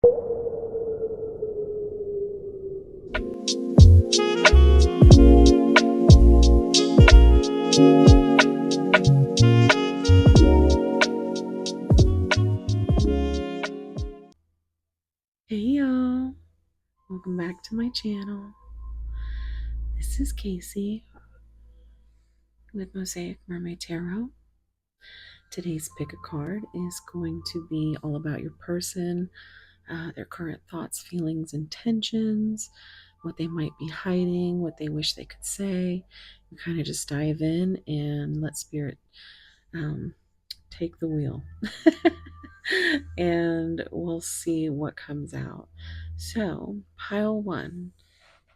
Hey y'all, welcome back to my channel. This is Casey with Mosaic Mermaid Tarot. Today's pick a card is going to be all about your person, their current thoughts, feelings, intentions, what they might be hiding, what they wish they could say. You kind of just dive in and let Spirit take the wheel. And we'll see what comes out. So, pile one,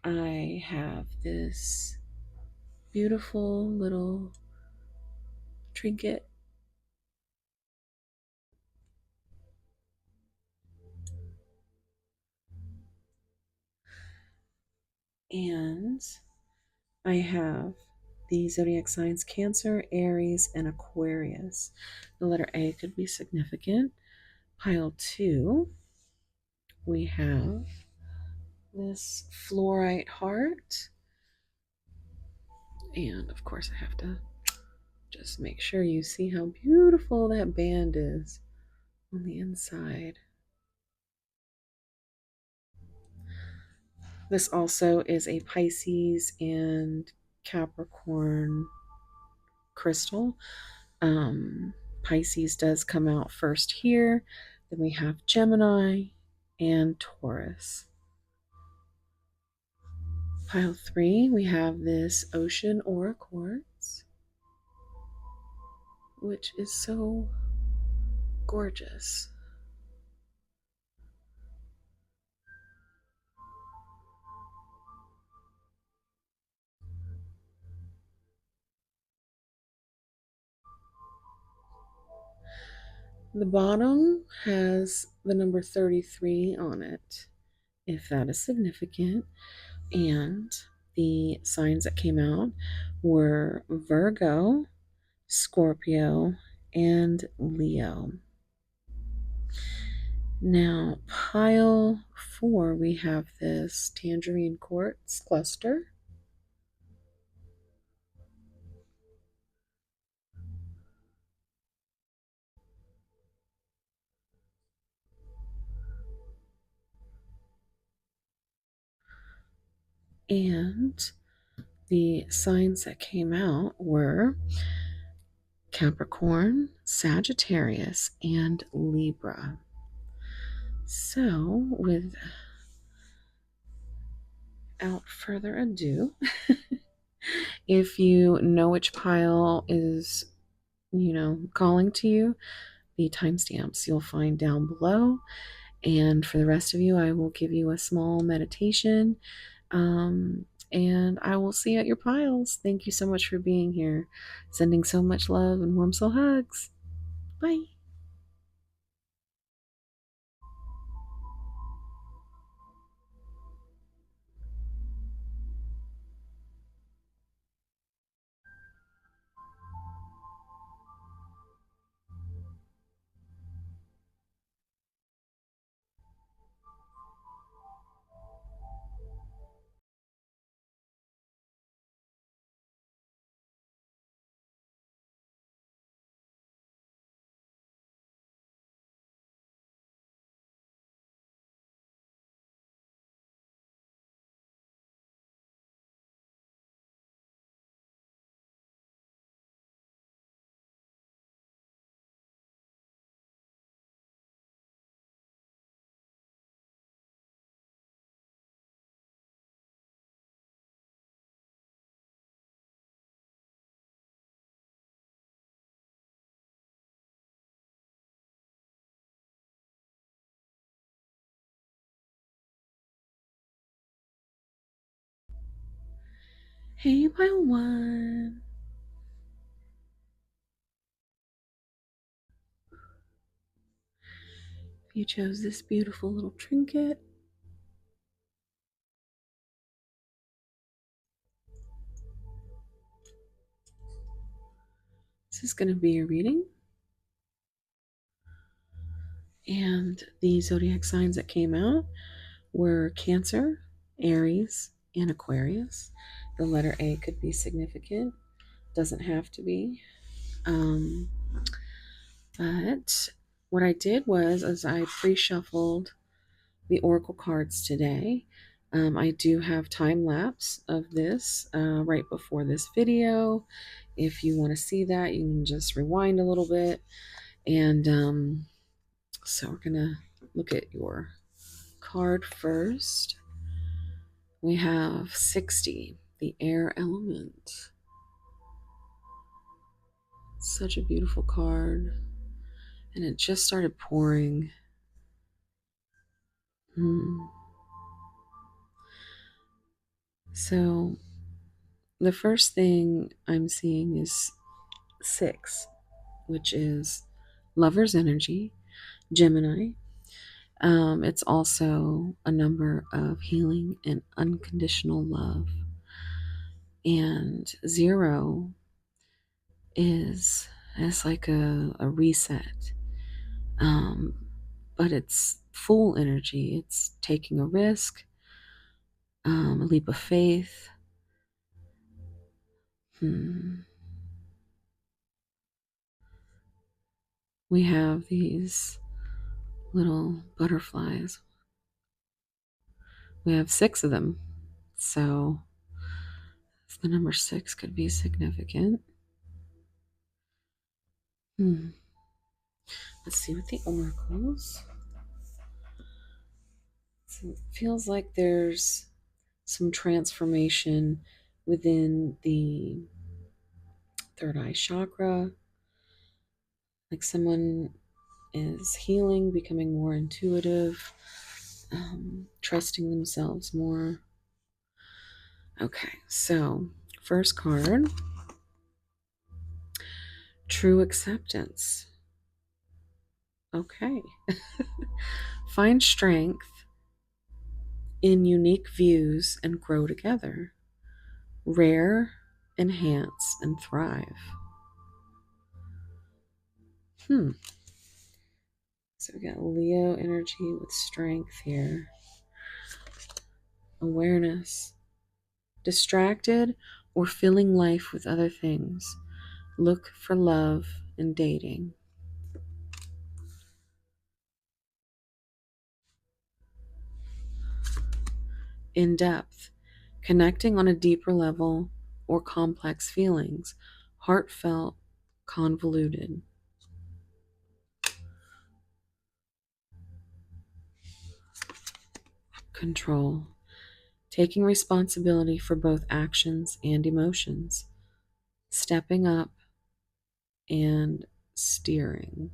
I have this beautiful little trinket, and I have the zodiac signs Cancer, Aries, and Aquarius. The letter A could be significant. Pile two, we have this fluorite heart, and of course I have to just make sure you see how beautiful that band is on the inside. This also is a Pisces and Capricorn crystal. Pisces does come out first here. Then we have Gemini and Taurus. Pile three, we have this ocean aura quartz, which is so gorgeous. The bottom has the number 33 on it, if that is significant. And the signs that came out were Virgo, Scorpio, and Leo. Now, pile four, we have this tangerine quartz cluster. And the signs that came out were Capricorn, Sagittarius, and Libra. So, without further ado, if you know which pile is, calling to you, the timestamps you'll find down below. And for the rest of you, I will give you a small meditation. And I will see you at your piles. Thank you so much for being here. Sending so much love and warm soul hugs. Bye. Hey, pile one. You chose this beautiful little trinket. This is going to be your reading. And the zodiac signs that came out were Cancer, Aries, and Aquarius. The letter A could be significant, doesn't have to be. Um, but what I did was, as I pre-shuffled the oracle cards today, I do have time lapse of this right before this video. If you want to see that, you can just rewind a little bit. And so we're gonna look at your card first. We have 60, the air element. Such a beautiful card. And it just started pouring. So the first thing I'm seeing is 6, which is lover's energy, Gemini. It's also a number of healing and unconditional love. And 0 is it's like a reset. Um, but it's full energy. It's taking a risk, a leap of faith. We have these little butterflies. We have 6 of them. So the number 6 could be significant. Let's see with the oracles. So it feels like there's some transformation within the third eye chakra. Like someone is healing, becoming more intuitive, trusting themselves more. Okay, so first card, true acceptance. Okay. Find strength in unique views and grow together. Rare, enhance, and thrive. So we got Leo energy with strength here. Awareness. Distracted or filling life with other things. Look for love in dating. In depth. Connecting on a deeper level or complex feelings. Heartfelt, convoluted. Control. Taking responsibility for both actions and emotions. Stepping up and steering.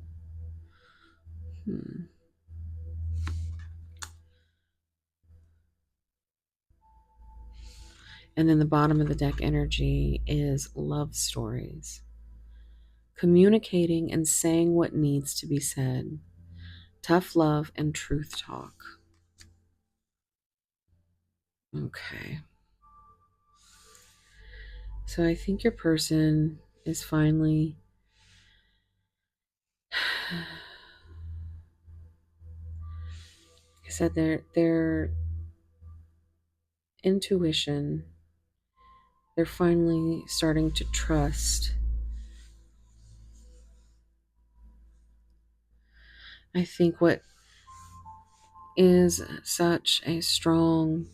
And then the bottom of the deck energy is love stories. Communicating and saying what needs to be said. Tough love and truth talk. Okay. So I think your person is finally like I said, their intuition, they're finally starting to trust. I think what is such a strong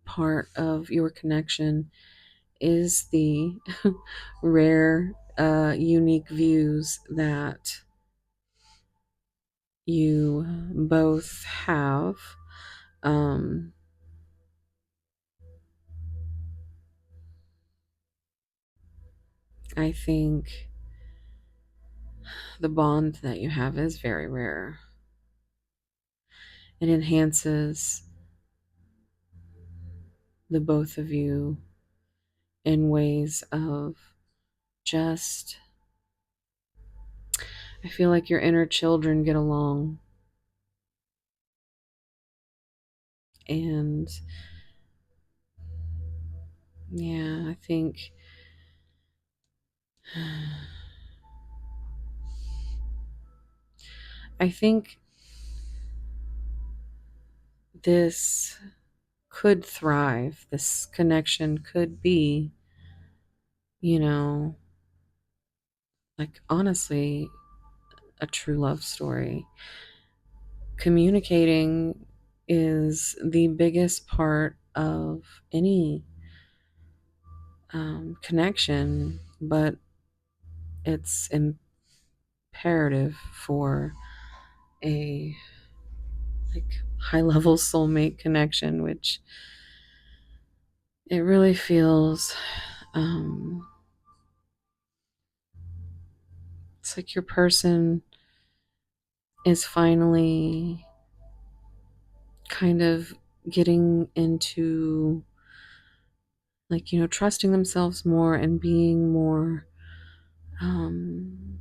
part of your connection is the rare, unique views that you both have. Um, I think the bond that you have is very rare. It enhances the both of you in ways of just, I feel like your inner children get along. And yeah, I think this could thrive. This connection could be, you know, like honestly, a true love story. Communicating is the biggest part of any connection, but it's imperative for a like high level soulmate connection, which it really feels it's like your person is finally kind of getting into like, trusting themselves more and being more um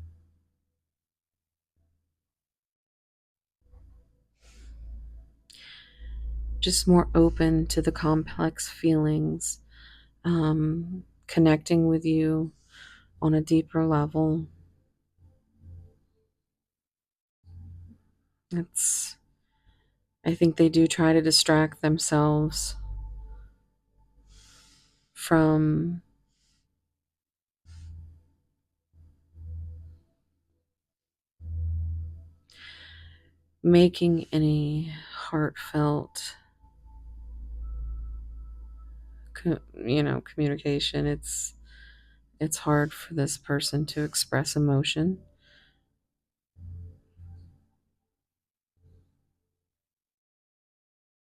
just more open to the complex feelings, connecting with you on a deeper level. It's I think they do try to distract themselves from making any heartfelt communication. It's hard for this person to express emotion,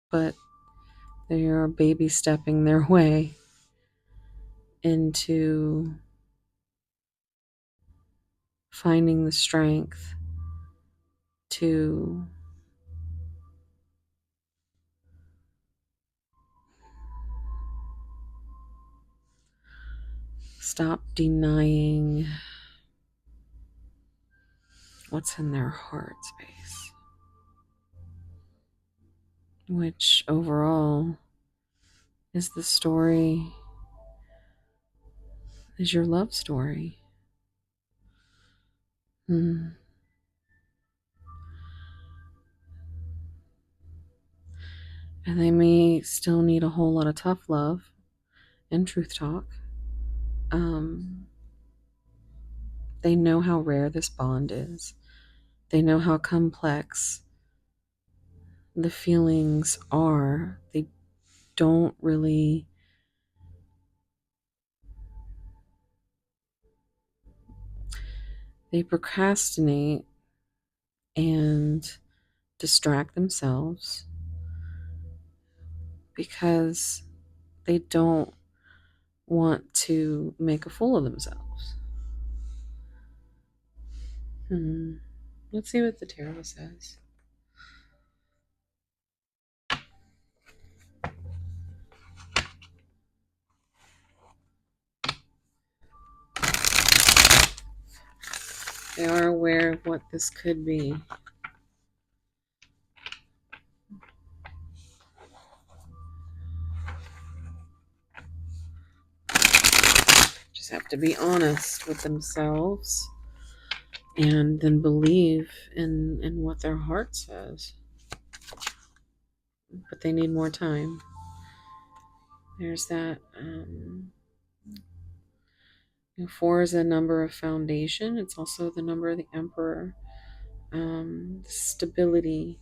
but they are baby stepping their way into finding the strength to stop denying what's in their heart space, which overall is the story, is your love story. Hmm. And they may still need a whole lot of tough love and truth talk. Um, they know how rare this bond is. They know how complex the feelings are. They don't really they procrastinate and distract themselves because they don't want to make a fool of themselves. Hmm. Let's see what the tarot says. They are aware of what this could be. Just have to be honest with themselves and then believe in what their heart says. But they need more time. There's that. 4 is a number of foundation. It's also the number of the emperor. Stability.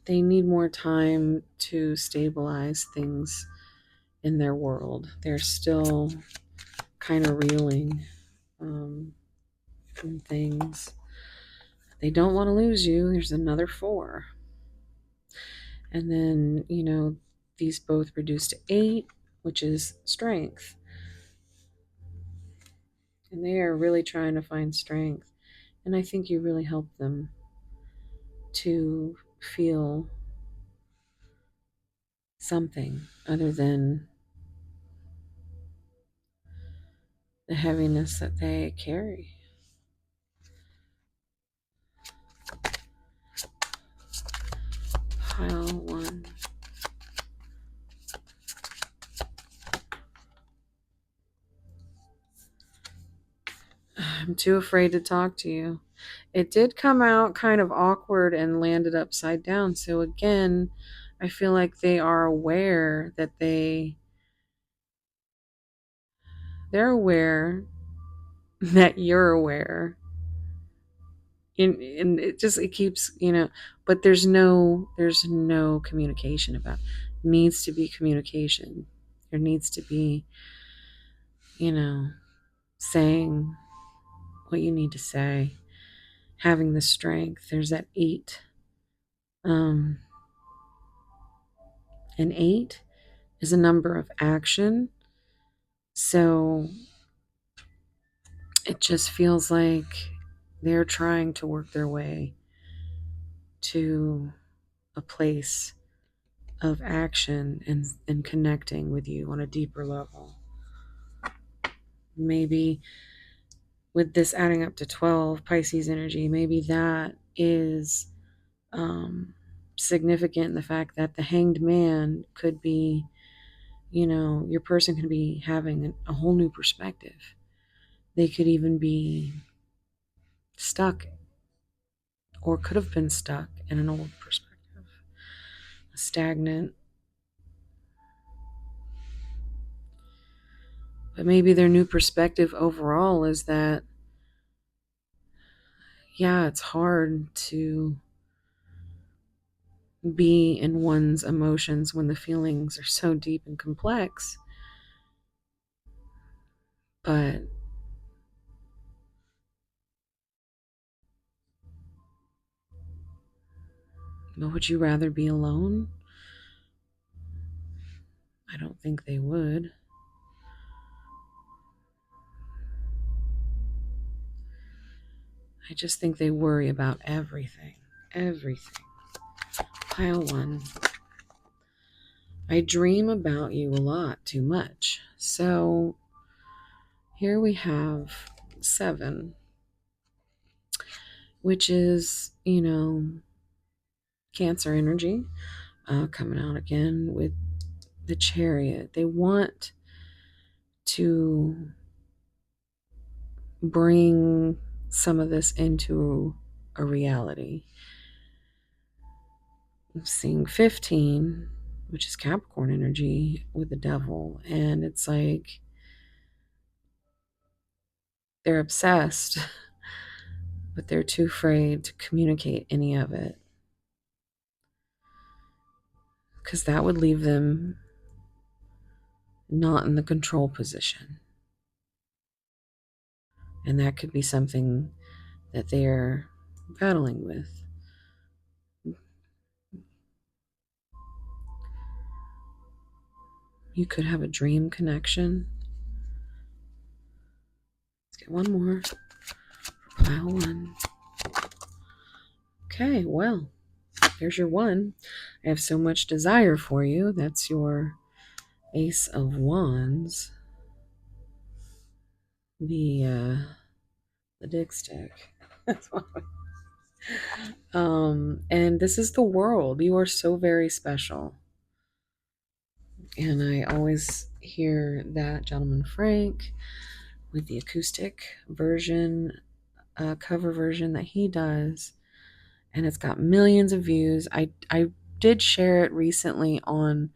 They need more time to stabilize things in their world. They're still kind of reeling from things. They don't want to lose you. There's another 4. And then, these both reduce to 8, which is strength. And they are really trying to find strength. And I think you really help them to feel something other than the heaviness that they carry. Pile 1. I'm too afraid to talk to you. It did come out kind of awkward and landed upside down. So again, I feel like they are aware that they're aware that you're aware. And it keeps, but there's no communication about it. Needs to be communication. There needs to be, you know, saying what you need to say, having the strength. There's that 8. Um, an 8 is a number of action. So it just feels like they're trying to work their way to a place of action and connecting with you on a deeper level. Maybe with this adding up to 12 Pisces energy, maybe that is significant in the fact that the hanged man could be, your person could be having a whole new perspective. They could even be stuck or could have been stuck in an old perspective, stagnant. But maybe their new perspective overall is that, yeah, it's hard to be in one's emotions when the feelings are so deep and complex. But would you rather be alone? I don't think they would. I just think they worry about everything. Everything. Pile 1. I dream about you a lot too much. So here we have 7, which is, Cancer energy coming out again with the Chariot. They want to bring some of this into a reality. I'm seeing 15, which is Capricorn energy with the Devil, and it's like they're obsessed, but they're too afraid to communicate any of it because that would leave them not in the control position. And that could be something that they're battling with. You could have a dream connection. Let's get one more. Pile 1. Okay, well, there's your 1. I have so much desire for you. That's your Ace of Wands. The dick stick. That's what and this is the world. You are so very special. And I always hear that Gentleman Frank with the acoustic version, cover version that he does, and it's got millions of views. I did share it recently on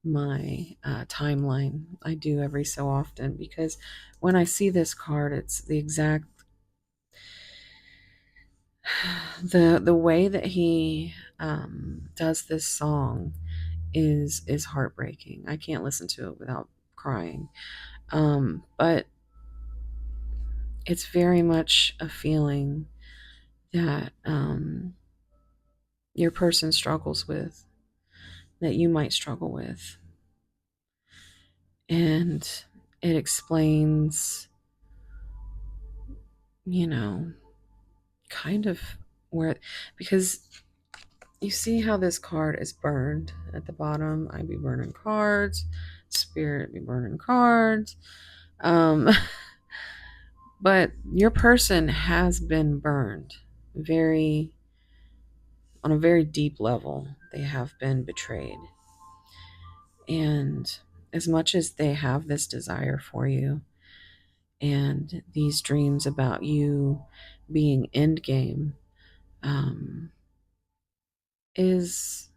my timeline. I do every so often because when I see this card, it's the exact the way that he does this song is heartbreaking. I can't listen to it without crying. But it's very much a feeling that your person struggles with, that you might struggle with. And it explains, kind of where, because you see how this card is burned at the bottom. I be burning cards, Spirit be burning cards. But your person has been burned on a very deep level. They have been betrayed. And as much as they have this desire for you and these dreams about you being endgame, is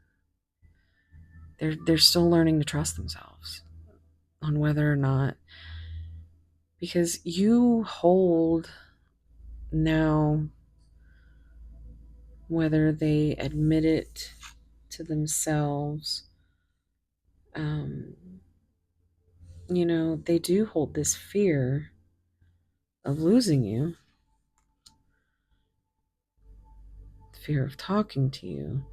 they're still learning to trust themselves on whether or not, because you hold now, whether they admit it to themselves, um, they do hold this fear of losing you, fear of talking to you,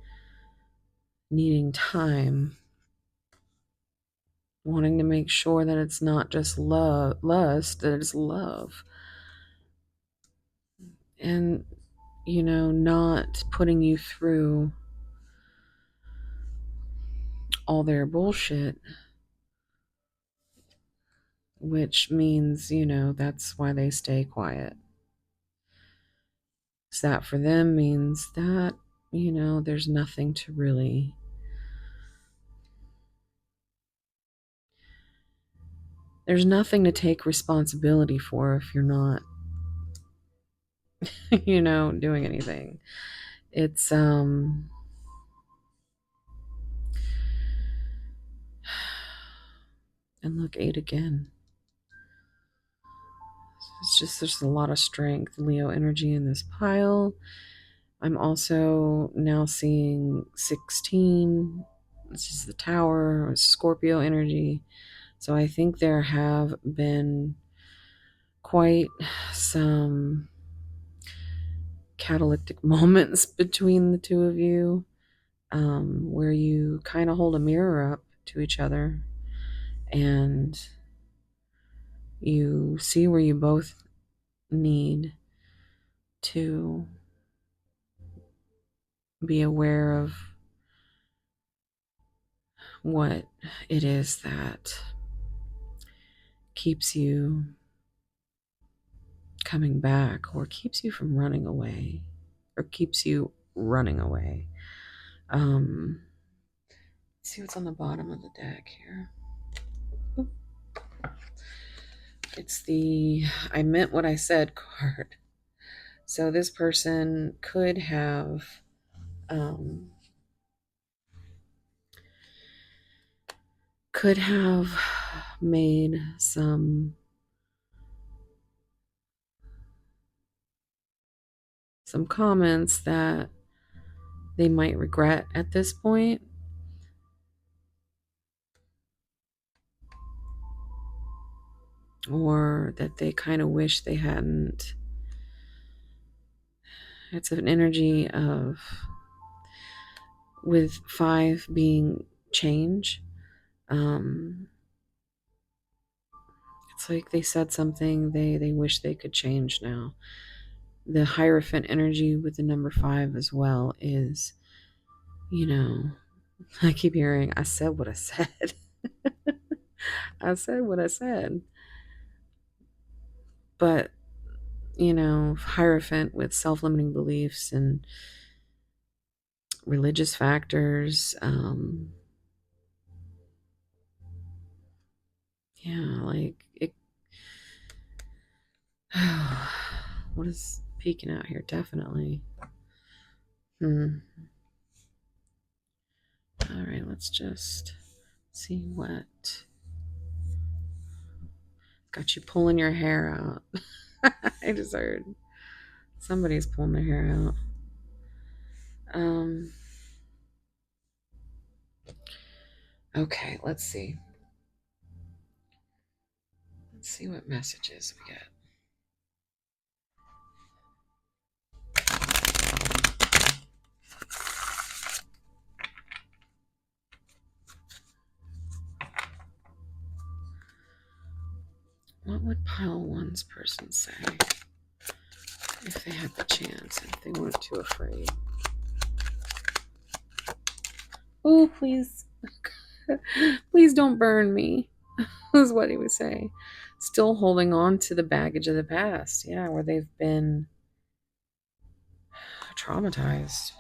needing time, wanting to make sure that it's not just lust, that it's love. And, not putting you through all their bullshit, which means, that's why they stay quiet. So that for them means that, there's nothing to really, there's nothing to take responsibility for if you're not, doing anything. It's, and look, 8 again. It's just, there's a lot of strength, Leo energy in this pile. I'm also now seeing 16. This is the Tower, Scorpio energy. So I think there have been quite some catalytic moments between the two of you, where you kind of hold a mirror up to each other and you see where you both need to be aware of what it is that keeps you coming back, or keeps you from running away, or keeps you running away. Let's see what's on the bottom of the deck here. Oop. It's the I meant what I said card. So this person could have made some comments that they might regret at this point, or that they kind of wish they hadn't. It's an energy of, with 5 being change, it's like they said something they wish they could change now. The Hierophant energy with the number 5 as well is, I keep hearing, I said what I said. I said what I said. But, Hierophant with self-limiting beliefs and religious factors, like it. What is peeking out here? Definitely. All right, let's just see what got you pulling your hair out. I just heard somebody's pulling their hair out. Okay, let's see. Let's see what messages we get. What would pile 1's person say if they had the chance, if they weren't too afraid? Oh, please. Please don't burn me, is what he would say. Still holding on to the baggage of the past. Yeah, where they've been traumatized.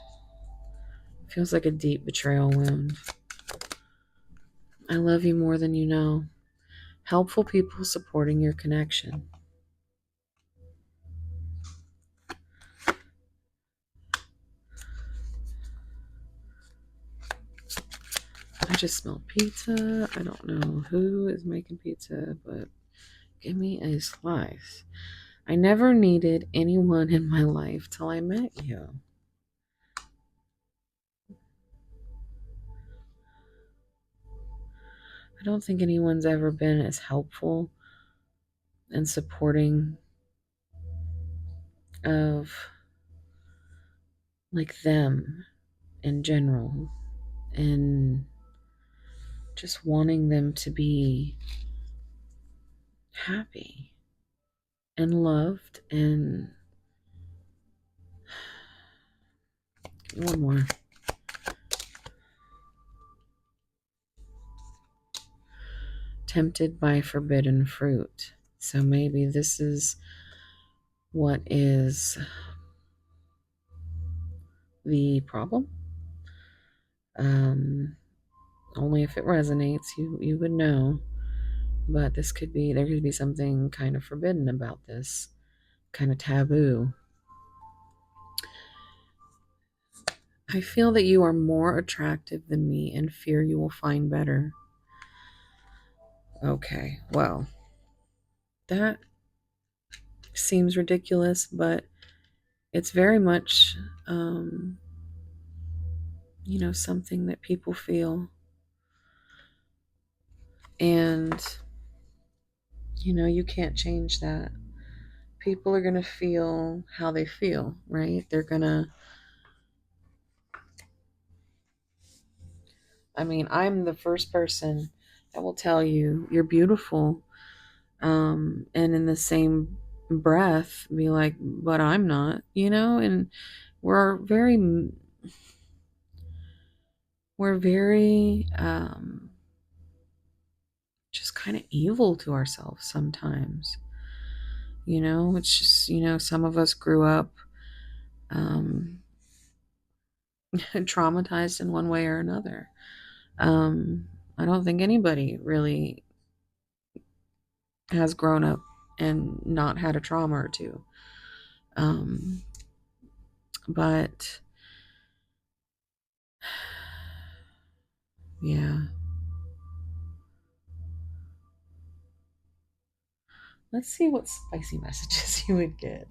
Feels like a deep betrayal wound. I love you more than you know. Helpful people supporting your connection. just smelled pizza. I don't know who is making pizza, but give me a slice. I never needed anyone in my life till I met you. I don't think anyone's ever been as helpful and supporting of like them in general, and just wanting them to be happy and loved. And one more. Tempted by forbidden fruit. So maybe this is what is the problem. Only if it resonates, you would know. But there could be something kind of forbidden about this, kind of taboo. I feel that you are more attractive than me and fear you will find better. Okay, well, that seems ridiculous, but it's very much, something that people feel. And, you can't change that. People are going to feel how they feel, right? I'm the first person that will tell you you're beautiful. And in the same breath, be like, but I'm not, and we're very, just kind of evil to ourselves sometimes. It's just, some of us grew up traumatized in one way or another. I don't think anybody really has grown up and not had a trauma or two. But yeah. Let's see what spicy messages you would get.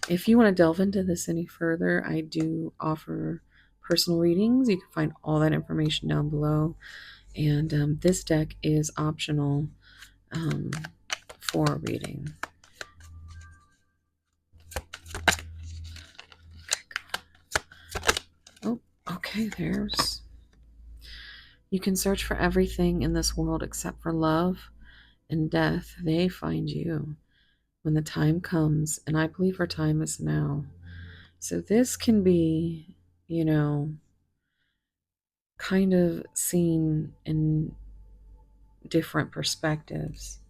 If you want to delve into this any further, I do offer personal readings. You can find all that information down below. And this deck is optional for a reading. Oh, okay, you can search for everything in this world except for love and death. They find you when the time comes, and I believe our time is now. So this can be, kind of seen in different perspectives.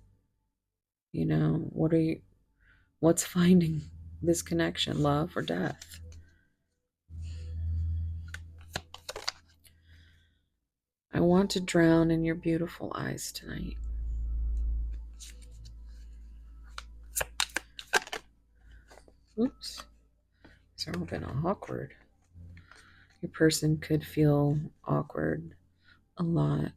What's finding this connection, love or death? I want to drown in your beautiful eyes tonight. Oops. It's all been awkward. Your person could feel awkward a lot.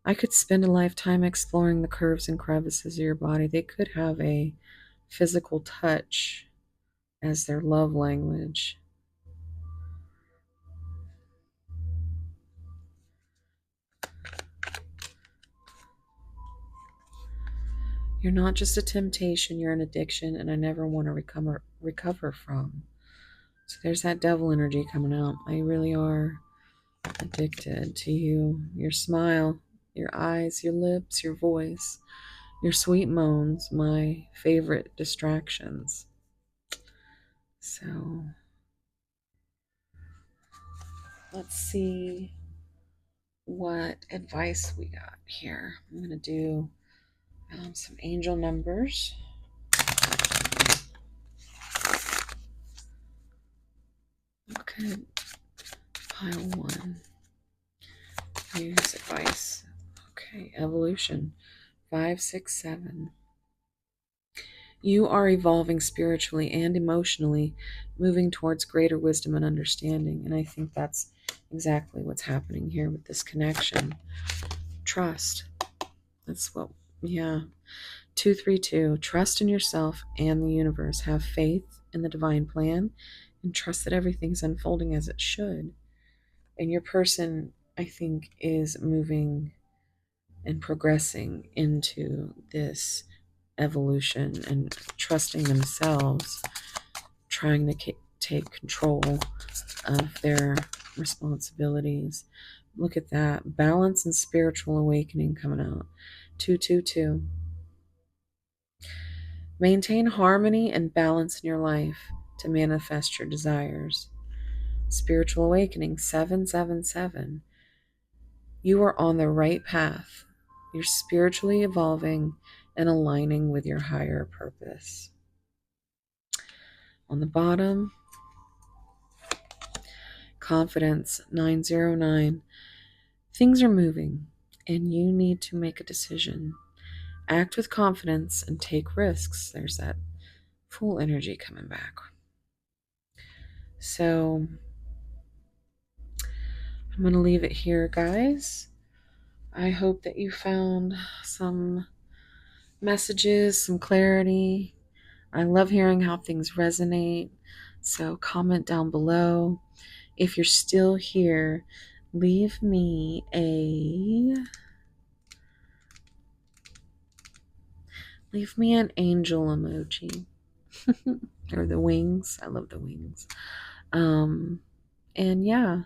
I could spend a lifetime exploring the curves and crevices of your body. They could have a physical touch as their love language. You're not just a temptation, you're an addiction, and I never want to recover from. So there's that devil energy coming out. I really are addicted to you. Your smile, your eyes, your lips, your voice, your sweet moans, my favorite distractions. So let's see what advice we got here. I'm going to do some angel numbers. Okay, pile 1. Use advice. Okay, evolution 5, 6, 7. You are evolving spiritually and emotionally, moving towards greater wisdom and understanding. And I think that's exactly what's happening here with this connection. Trust. That's what, yeah. 232. Trust in yourself and the universe. Have faith in the divine plan and trust that everything's unfolding as it should. And your person, I think, is moving and progressing into this evolution and trusting themselves, trying to take control of their responsibilities. Look at that. Balance and spiritual awakening coming out. 222. Maintain harmony and balance in your life to manifest your desires. Spiritual awakening. 777. You are on the right path. You're spiritually evolving and aligning with your higher purpose. On the bottom, confidence. 909. Things are moving and you need to make a decision. Act with confidence and take risks. There's that full energy coming back. So I'm going to leave it here, guys. I hope that you found some messages, some clarity. I love hearing how things resonate. So comment down below. If you're still here, leave me an angel emoji. Or the wings. I love the wings. And yeah,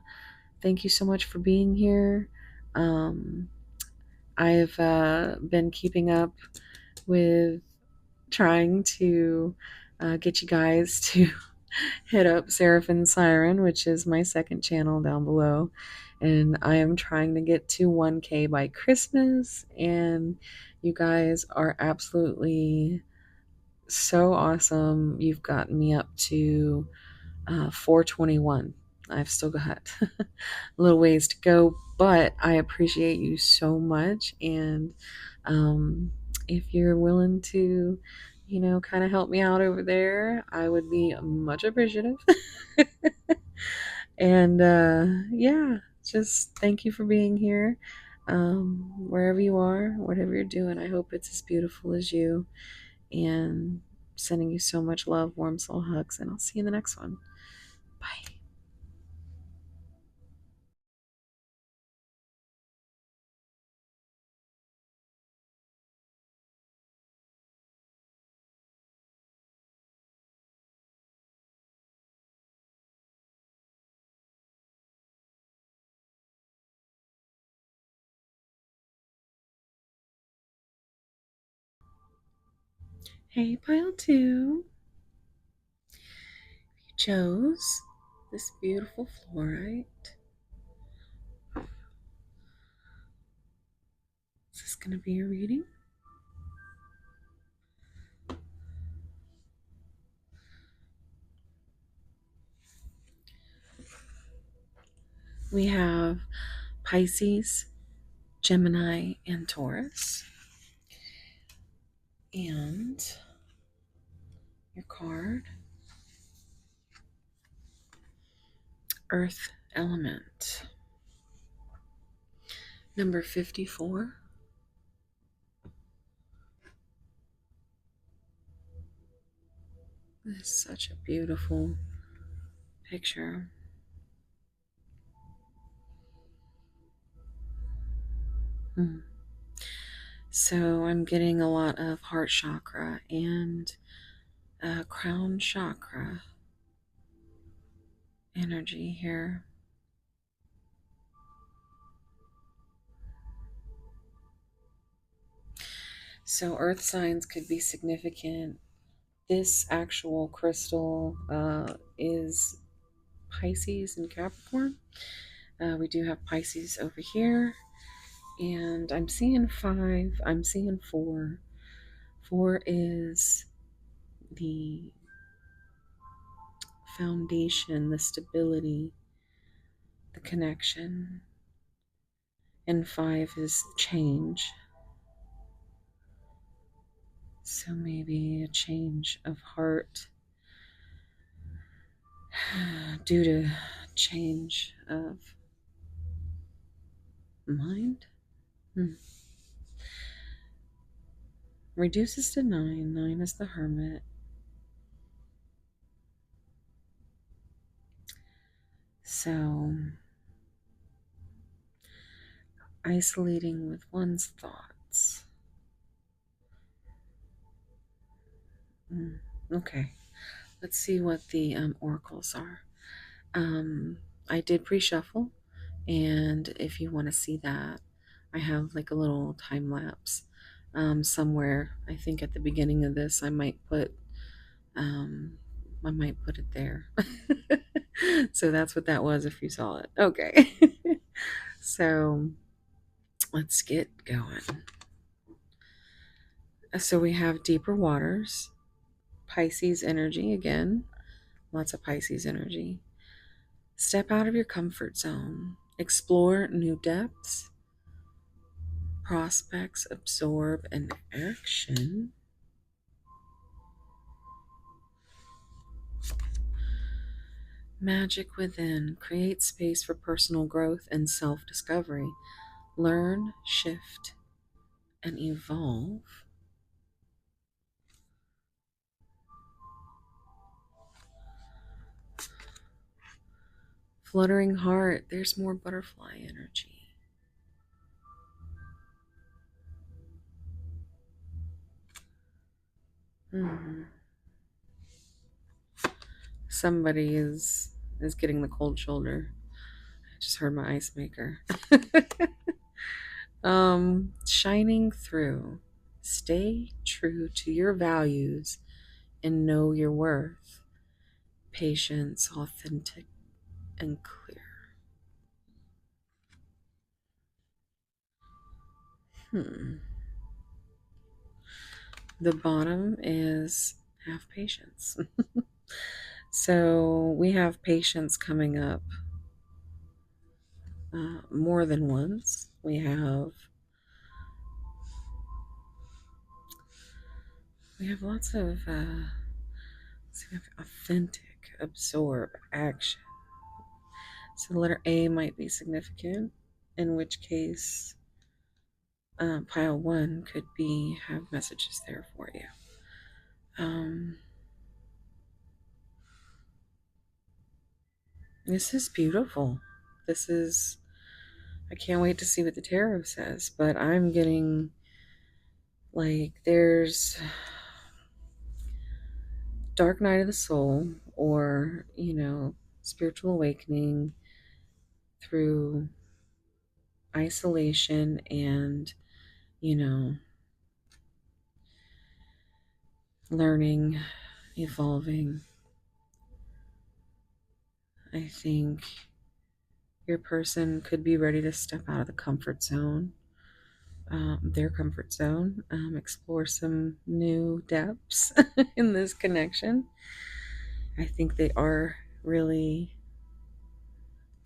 thank you so much for being here. I've been keeping up with trying to get you guys to hit up Seraphim Siren, which is my second channel down below. And I am trying to get to 1K by Christmas. And you guys are absolutely so awesome. You've gotten me up to 421. I've still got a little ways to go, but I appreciate you so much. And if you're willing to, kind of help me out over there, I would be much appreciative. And yeah, just thank you for being here. Wherever you are, whatever you're doing, I hope it's as beautiful as you. And sending you so much love, warm soul hugs, and I'll see you in the next one. Bye. Hey, pile two. You chose this beautiful fluorite. Is this going to be your reading? We have Pisces, Gemini, and Taurus. And your card, Earth Element. Number 54. This is such a beautiful picture. So I'm getting a lot of heart chakra and crown chakra energy here. So earth signs could be significant. This actual crystal is Pisces and Capricorn. We do have Pisces over here. And I'm seeing 5. I'm seeing 4. 4 is the foundation, the stability, the connection. And 5 is change. So maybe a change of heart due to change of mind. Hmm. Reduces to 9. 9 is the hermit. So, isolating with one's thoughts. Okay, let's see what the oracles are. I did pre-shuffle, and if you want to see that, I have like a little time lapse somewhere. I think at the beginning of this, um, I might put it there. So that's what that was. If you saw it, okay. So let's get going. So we have deeper waters, Pisces energy again, lots of Pisces energy. Step out of your comfort zone, explore new depths, prospects, absorb, and action. Magic within, create space for personal growth and self discovery. Learn, shift, and evolve. Fluttering heart, there's more butterfly energy. Hmm. Somebody is getting the cold shoulder. I just heard my ice maker. Shining through. Stay true to your values and know your worth. Patience, authentic, and clear. Hmm. The bottom is have patience. So we have patience coming up more than once. We have lots of so we have authentic, absorb, action. So the letter A might be significant, in which case pile one could be have messages there for you. This is beautiful. This is, I can't wait to see what the tarot says, but I'm getting like there's dark night of the soul, or, spiritual awakening through isolation and, you know, learning, evolving. I think your person could be ready to step out of the comfort zone, their comfort zone, explore some new depths in this connection. I think they are really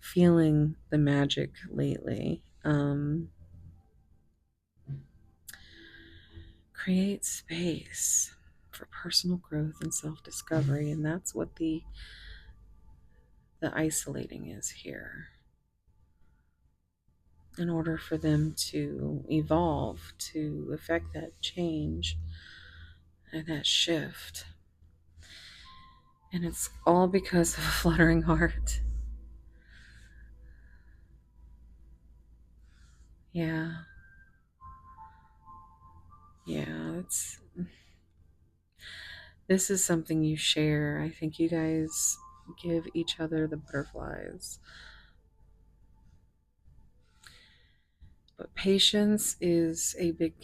feeling the magic lately. Create space for personal growth and self-discovery, and that's what the isolating is here. In order for them to evolve, to affect that change and that shift. And it's all because of a fluttering heart. Yeah. Yeah, this is something you share. I think you guys give each other the butterflies. But patience is a big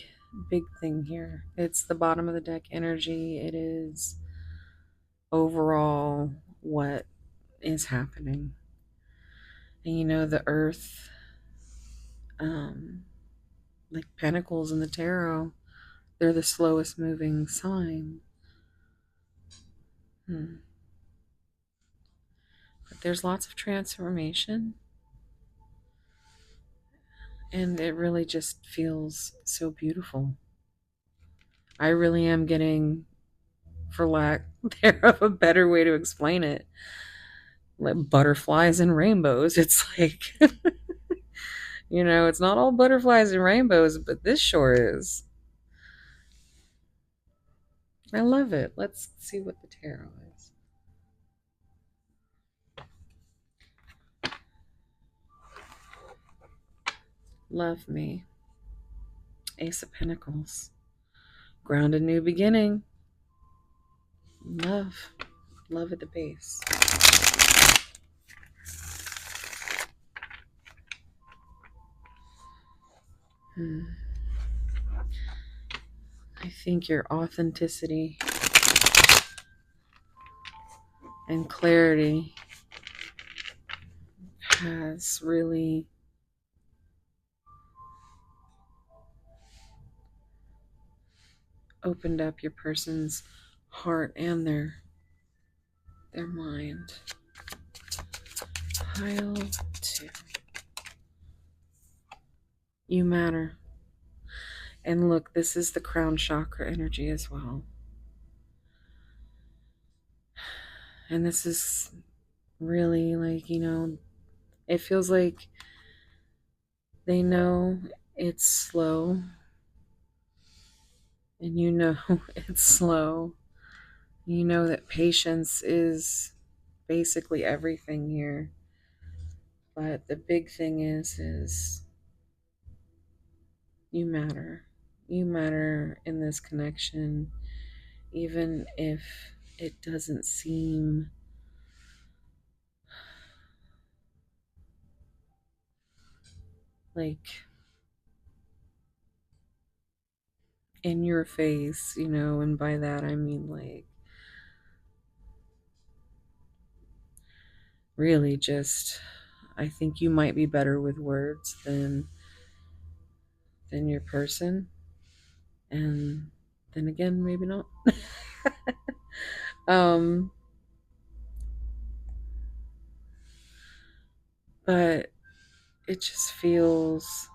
thing here. It's the bottom of the deck energy. It is overall what is happening. And the earth, um, like pentacles in the tarot, they're the slowest moving sign. But there's lots of transformation, and it really just feels so beautiful. I really am getting, for lack there of a better way to explain it, like butterflies and rainbows. It's like, it's not all butterflies and rainbows, but this sure is. I love it. Let's see what the tarot is. Love me. Ace of Pentacles. Ground a new beginning. Love. Love at the base. I think your authenticity and clarity has really opened up your person's heart and their mind. Pile 2. You matter. And look, this is the crown chakra energy as well. And this is really like, it feels like they know it's slow. And it's slow. You know that patience is basically everything here. But the big thing is you matter. You matter in this connection, even if it doesn't seem like in your face, and by that I mean like really just, I think you might be better with words than your person. And then again, maybe not. um but it just feels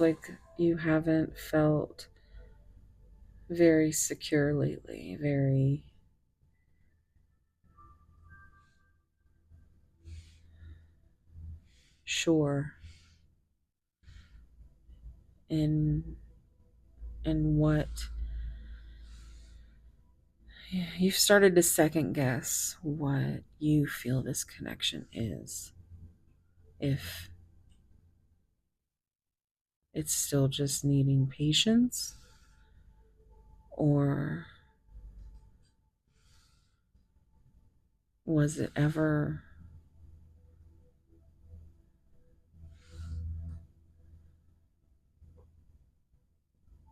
like you haven't felt very secure lately, very sure in what you've started to second guess what you feel this connection is. If it's still just needing patience, or was it ever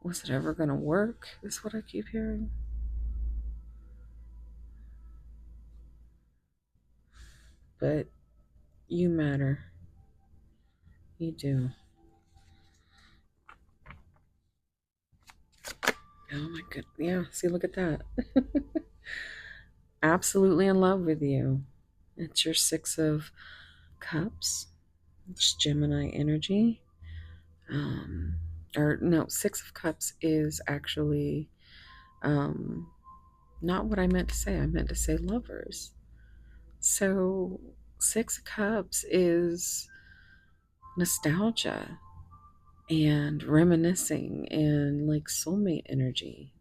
going to work, is what I keep hearing. But you matter. You do. Oh my goodness. Yeah, see, look at that. Absolutely in love with you. It's your 6 of Cups. It's Gemini energy. Or no, 6 of Cups is actually not what I meant to say. I meant to say lovers. So 6 of Cups is nostalgia and reminiscing and like soulmate energy.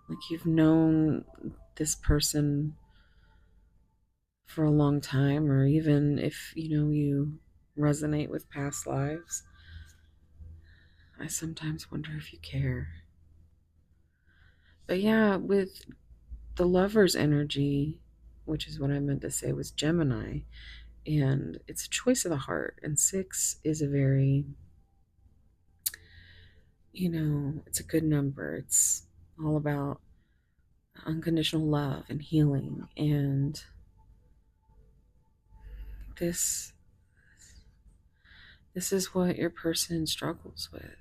Like you've known this person for a long time, or even if you resonate with past lives, I sometimes wonder if you care. But yeah, with the lover's energy, which is what I meant to say was Gemini, and it's a choice of the heart, and 6 is a very, it's a good number. It's all about unconditional love and healing, and this is what your person struggles with.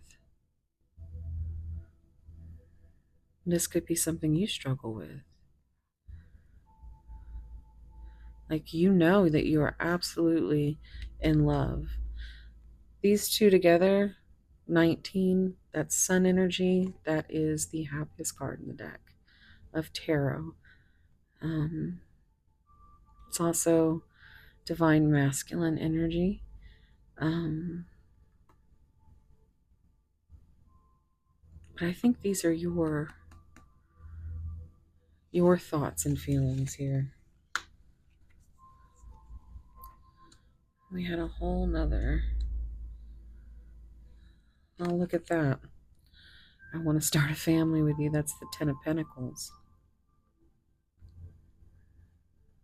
This could be something you struggle with. Like, you know that you are absolutely in love. These two together, 19, that's sun energy. That is the happiest card in the deck of tarot. Um, it's also divine masculine energy. But I think these are your thoughts and feelings here. We had a whole nother. Oh, look at that. I want to start a family with you. That's the Ten of Pentacles.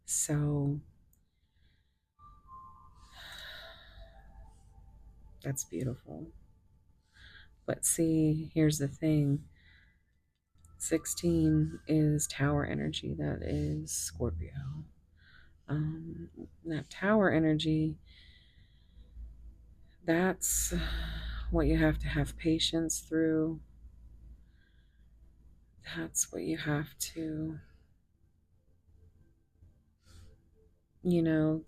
So that's beautiful. But see, here's the thing. 16 is tower energy. That is Scorpio. That tower energy, that's what you have to have patience through. That's what you have to,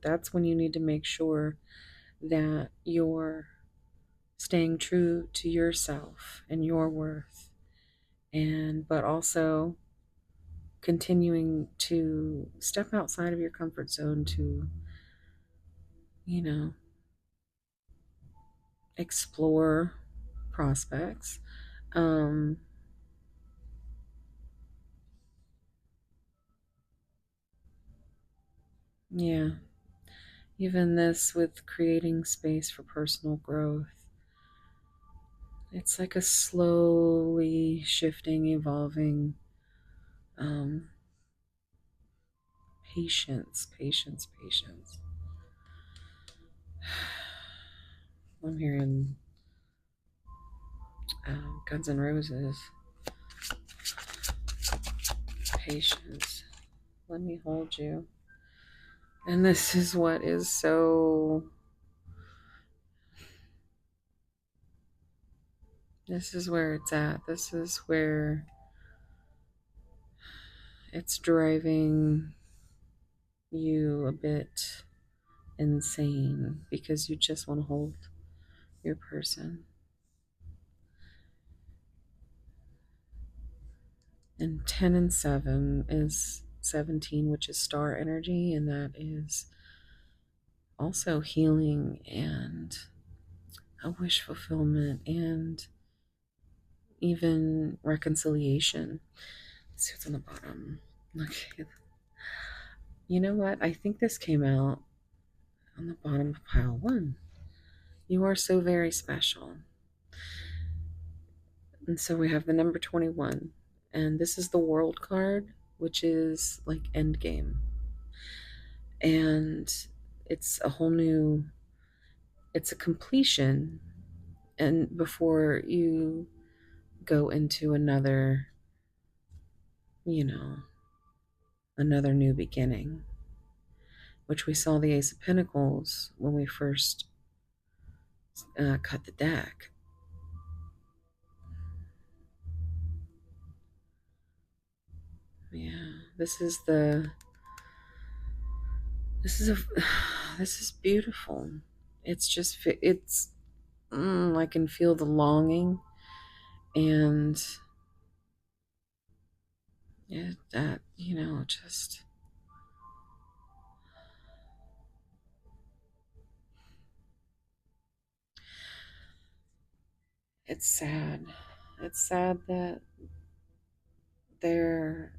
that's when you need to make sure that you're staying true to yourself and your worth, but also continuing to step outside of your comfort zone to, you know, explore prospects. Um, yeah, even this with creating space for personal growth. It's like a slowly shifting, evolving patience, patience, patience. I'm hearing Guns N' Roses. Patience. Let me hold you. And this is what is so. This is where it's at. This is where it's driving you a bit insane because you just want to hold your person. And 10 and 7 is 17, which is star energy, and that is also healing and a wish fulfillment and even reconciliation. Let's see what's on the bottom. Okay. You know what? I think this came out on the bottom of pile 1. You are so very special. And so we have the number 21. And this is the world card, which is like end game. And it's a whole new, it's a completion. And before you go into another, another new beginning, which we saw the Ace of Pentacles when we first cut the deck. Yeah, this is this is beautiful. It's just, I can feel the longing, and yeah, that, just, it's sad. It's sad that there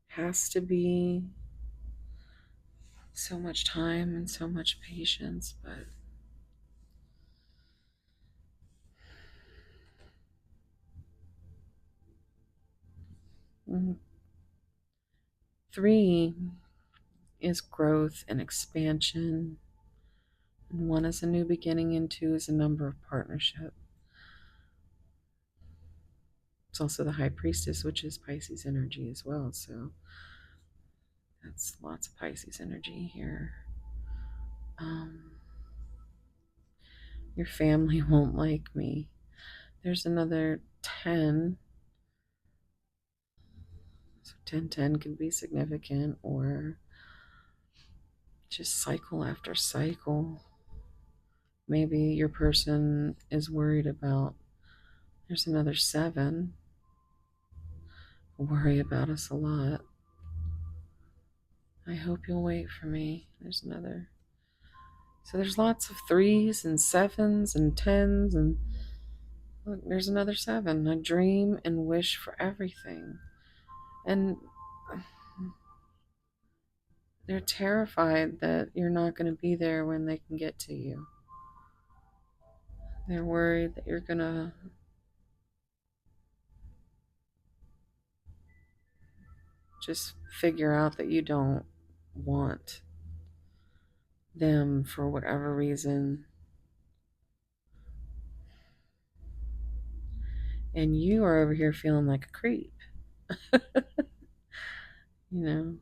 has to be so much time and so much patience, but mm, 3 is growth and expansion, and 1 is a new beginning, and 2 is a number of partnership. It's also the High Priestess, which is Pisces energy as well, so that's lots of Pisces energy here. Your family won't like me. There's another 10. So 1010 can be significant, or just cycle after cycle. Maybe your person is worried about, there's another 7. Worry about us a lot. I hope you'll wait for me. There's another. So there's lots of 3s and 7s and 10s, and look, there's another 7. I dream and wish for everything. And they're terrified that you're not going to be there when they can get to you. They're worried that you're going to just figure out that you don't want them for whatever reason. And you are over here feeling like a creep. You know,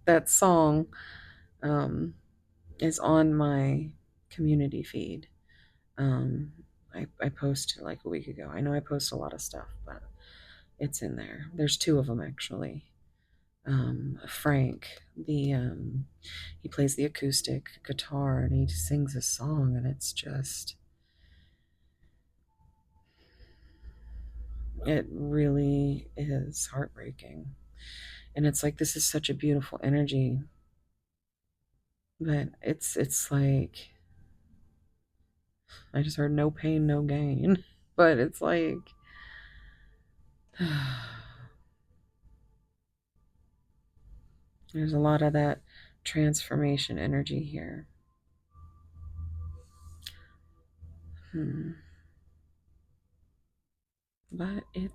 that song is on my community feed. I posted like a week ago. I know I post a lot of stuff, but it's in there. There's 2 of them actually. Frank, he plays the acoustic guitar and he sings a song, and it's just, it really is heartbreaking. And it's like, this is such a beautiful energy, but it's like, I just heard no pain, no gain. But it's like, there's a lot of that transformation energy here. But it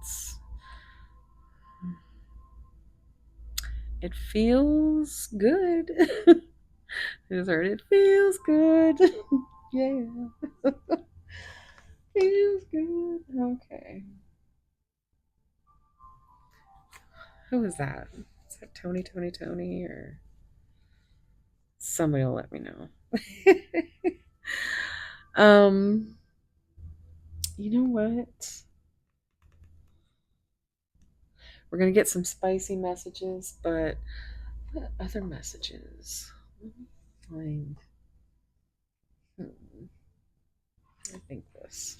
feels good. I just heard it feels good. Yeah. Feels good. Okay. Who is that? Is that Tony, or somebody will let me know. You know what? We're gonna get some spicy messages, but what other messages? Let me find. I think this.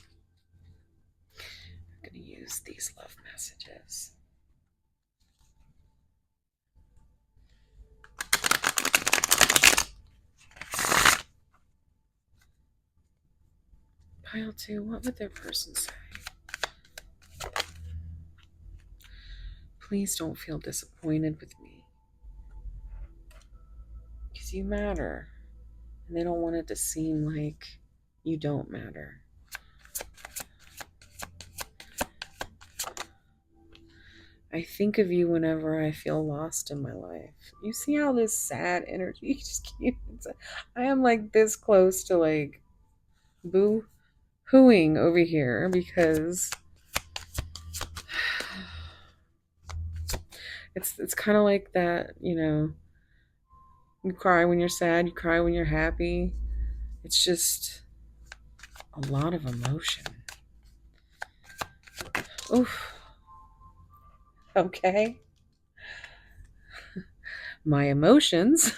I'm gonna use these love messages. Pile 2, what would their person say? Please don't feel disappointed with me, because you matter, and they don't want it to seem like you don't matter. I think of you whenever I feel lost in my life. You see how this sad energy just keeps. I am like this close to like boo-hooing over here, because it's kind of like that, you know, you cry when you're sad, you cry when you're happy. It's just a lot of emotion. Oof. Okay. My emotions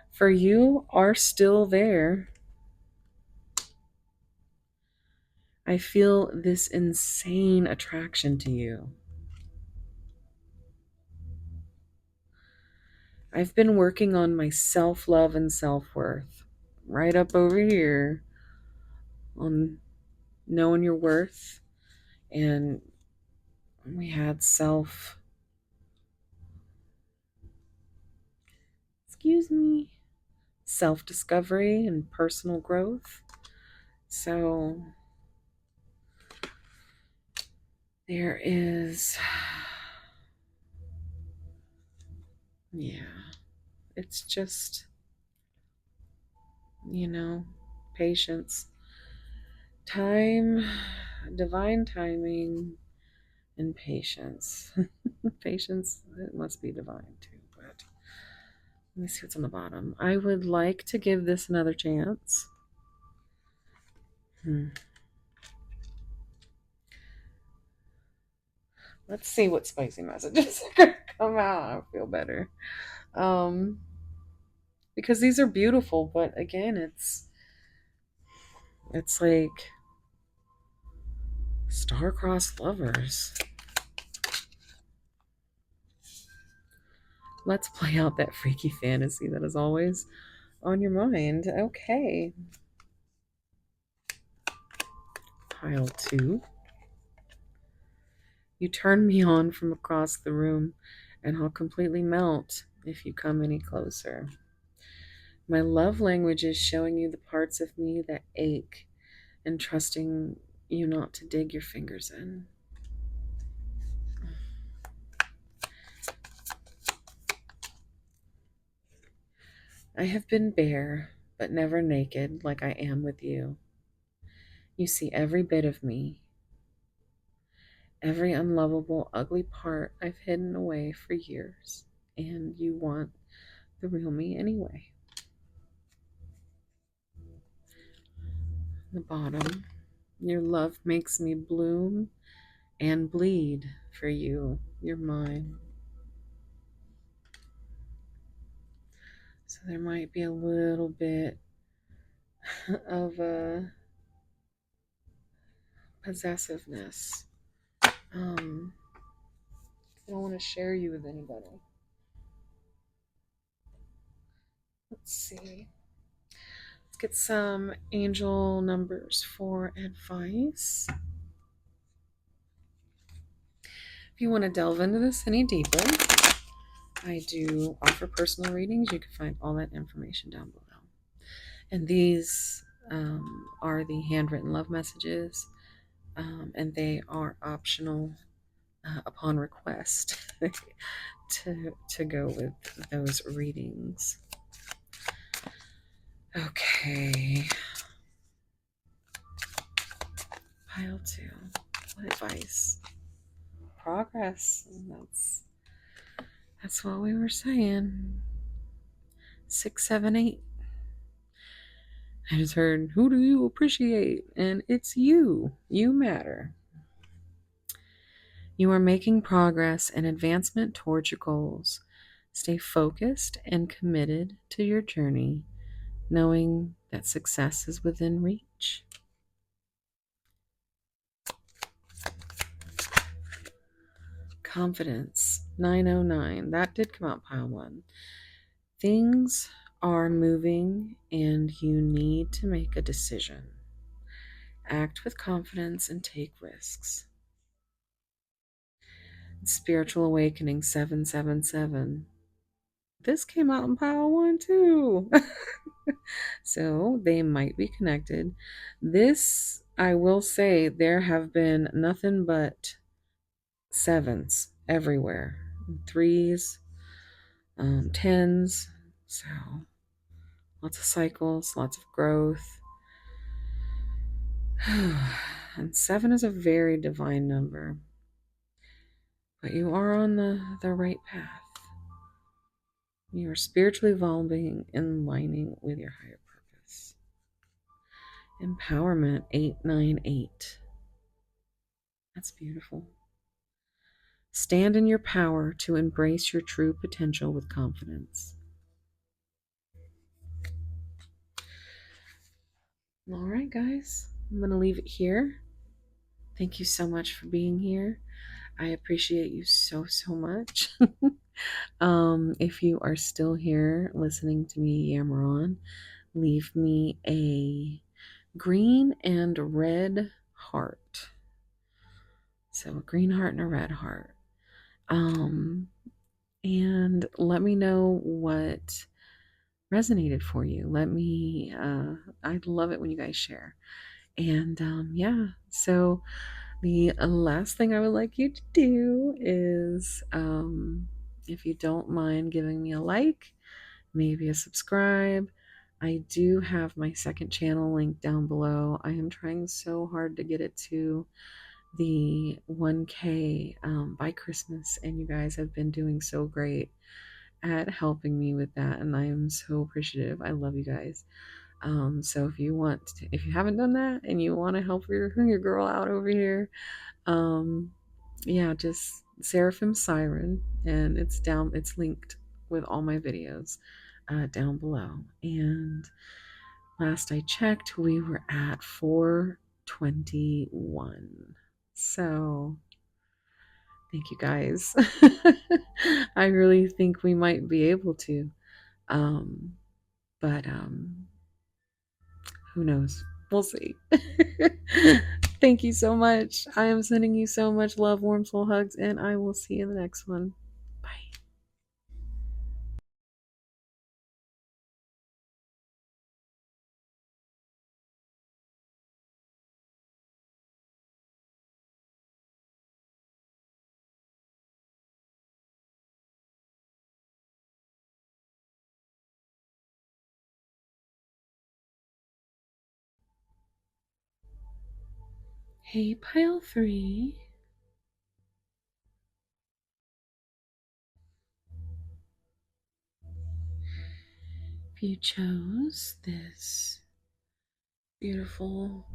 for you are still there. I feel this insane attraction to you. I've been working on my self-love and self-worth, right up over here on knowing your worth. And we had self-discovery and personal growth. So there is, yeah, it's just, you know, patience, time, divine timing, and patience. Patience, it must be divine too, but let me see what's on the bottom. I would like to give this another chance. Let's see what spicy messages are gonna come out. I feel better. Um, because these are beautiful, but again, it's like star-crossed lovers. Let's play out that freaky fantasy that is always on your mind. Okay. Pile 2. You turn me on from across the room, and I'll completely melt if you come any closer. My love language is showing you the parts of me that ache and trusting you not to dig your fingers in. I have been bare, but never naked like I am with you. You see every bit of me, every unlovable, ugly part I've hidden away for years, and you want the real me anyway. The bottom, your love makes me bloom and bleed for you. You're mine. So there might be a little bit of a possessiveness. I don't want to share you with anybody. Let's see. Let's get some angel numbers for advice. If you want to delve into this any deeper, I do offer personal readings. You can find all that information down below. And these are the handwritten love messages, and they are optional upon request to go with those readings. Okay. Pile 2. What advice? Progress. That's what we were saying. 6, 7, 8. I just heard, who do you appreciate? And it's you. You matter. You are making progress and advancement towards your goals. Stay focused and committed to your journey, knowing that success is within reach. Confidence. 909. That did come out pile 1. Things are moving and you need to make a decision. Act with confidence and take risks. Spiritual Awakening 777. This came out in pile 1 too. So they might be connected. This, I will say, there have been nothing but 7s everywhere. 3s, 10s. So lots of cycles, lots of growth. And 7 is a very divine number. But you are on the right path. You are spiritually evolving and aligning with your higher purpose. Empowerment 898. That's beautiful. Stand in your power to embrace your true potential with confidence. All right, guys. I'm going to leave it here. Thank you so much for being here. I appreciate you so much. If you are still here listening to me yammer on, leave me a green and red heart. So a green heart and a red heart. And let me know what resonated for you. I'd love it when you guys share. And yeah, so the last thing I would like you to do is, if you don't mind giving me a like, maybe a subscribe. I do have my second channel linked down below. I am trying so hard to get it to the 1K by Christmas, and you guys have been doing so great at helping me with that, and I am so appreciative. I love you guys. So if you haven't done that and you want to help your girl out over here, yeah, just Seraphim Siren, and it's linked with all my videos down below. And last I checked, we were at 421. So thank you guys. I really think we might be able to. Um, but who knows? We'll see. Thank you so much. I am sending you so much love, warm soul hugs, and I will see you in the next one. Bye. Hey, pile 3. If you chose this beautiful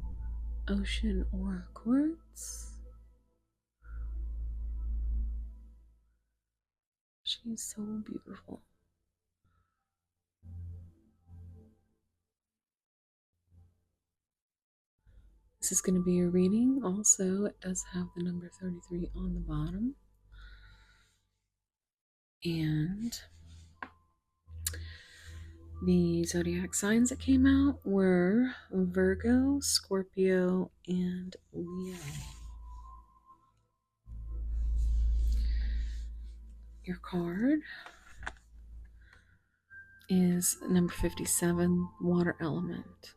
ocean aura quartz, she's so beautiful. This is going to be your reading. Also, it does have the number 33 on the bottom. And the zodiac signs that came out were Virgo, Scorpio, and Leo. Your card is number 57, water element.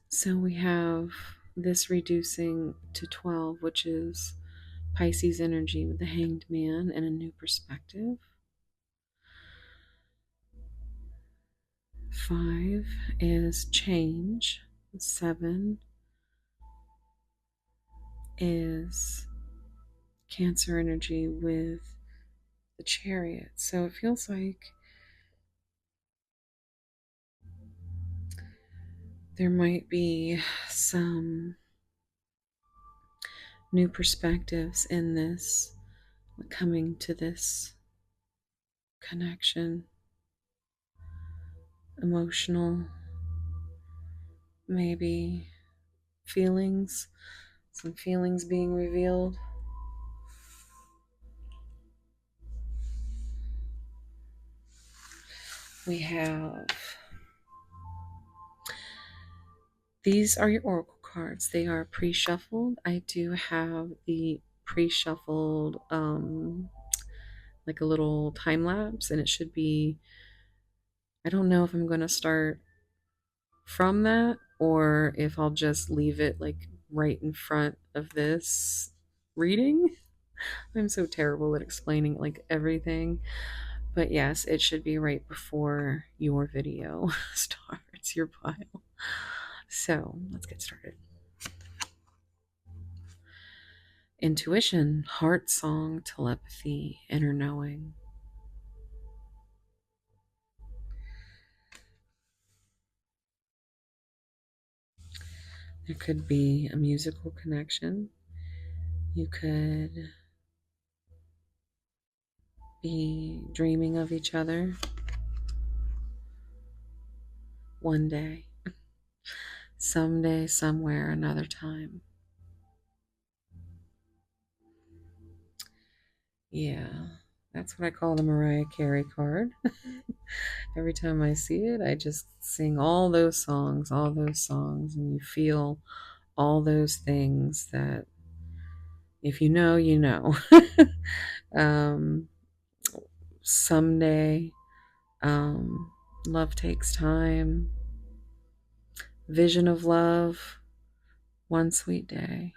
So we have this reducing to 12, which is Pisces energy with the Hanged Man and a new perspective. 5 is change. 7 is Cancer energy with the Chariot. So it feels like there might be some new perspectives in this, coming to this connection. Emotional, maybe feelings, some feelings being revealed. We have, these are your oracle cards. They are pre-shuffled. I do have the pre-shuffled like a little time lapse, and it should be, I don't know if I'm going to start from that or if I'll just leave it like right in front of this reading. I'm so terrible at explaining like everything. But yes, it should be right before your video starts, your pile. So let's get started. Intuition, heart song, telepathy, inner knowing. There could be a musical connection. You could be dreaming of each other one day, someday, somewhere, another time. Yeah, that's what I call the Mariah Carey card. Every time I see it, I just sing all those songs, and you feel all those things that if you know, you know. um, Someday, um, love takes time, vision of love, one sweet day.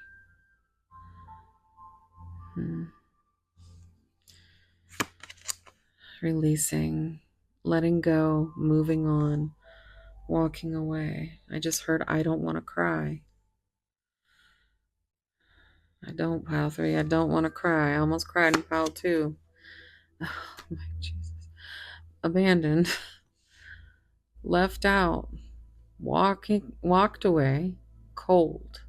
Releasing, letting go, moving on, walking away. I just heard I don't want to cry. I don't, pile 3. I don't want to cry. I almost cried in pile 2. Oh my Jesus. abandoned, left out, walked away, cold.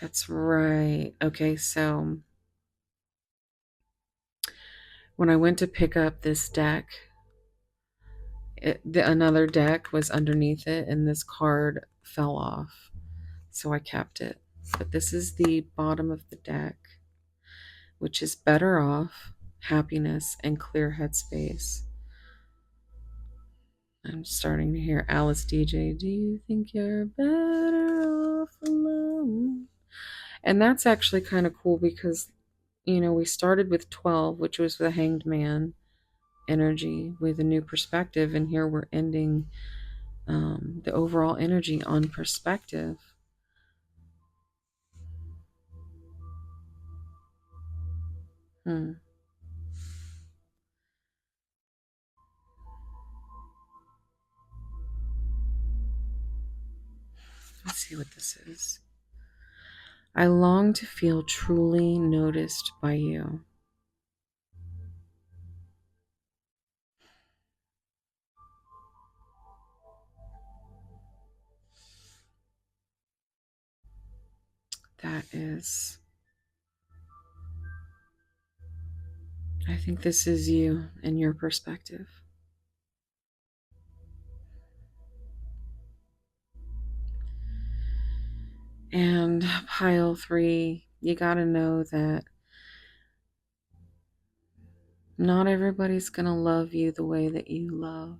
That's right. Okay, so when I went to pick up this deck, another deck was underneath it, and this card fell off. So I kept it. But this is the bottom of the deck, which is better off, happiness, and clear headspace. I'm starting to hear Alice DJ. Do you think you're better off alone? And that's actually kind of cool because, we started with 12, which was the Hanged Man energy with a new perspective. And here we're ending the overall energy on perspective. Hmm. Let's see what this is. I long to feel truly noticed by you. That is, I think this is you and your perspective. And pile 3, you got to know that not everybody's going to love you the way that you love.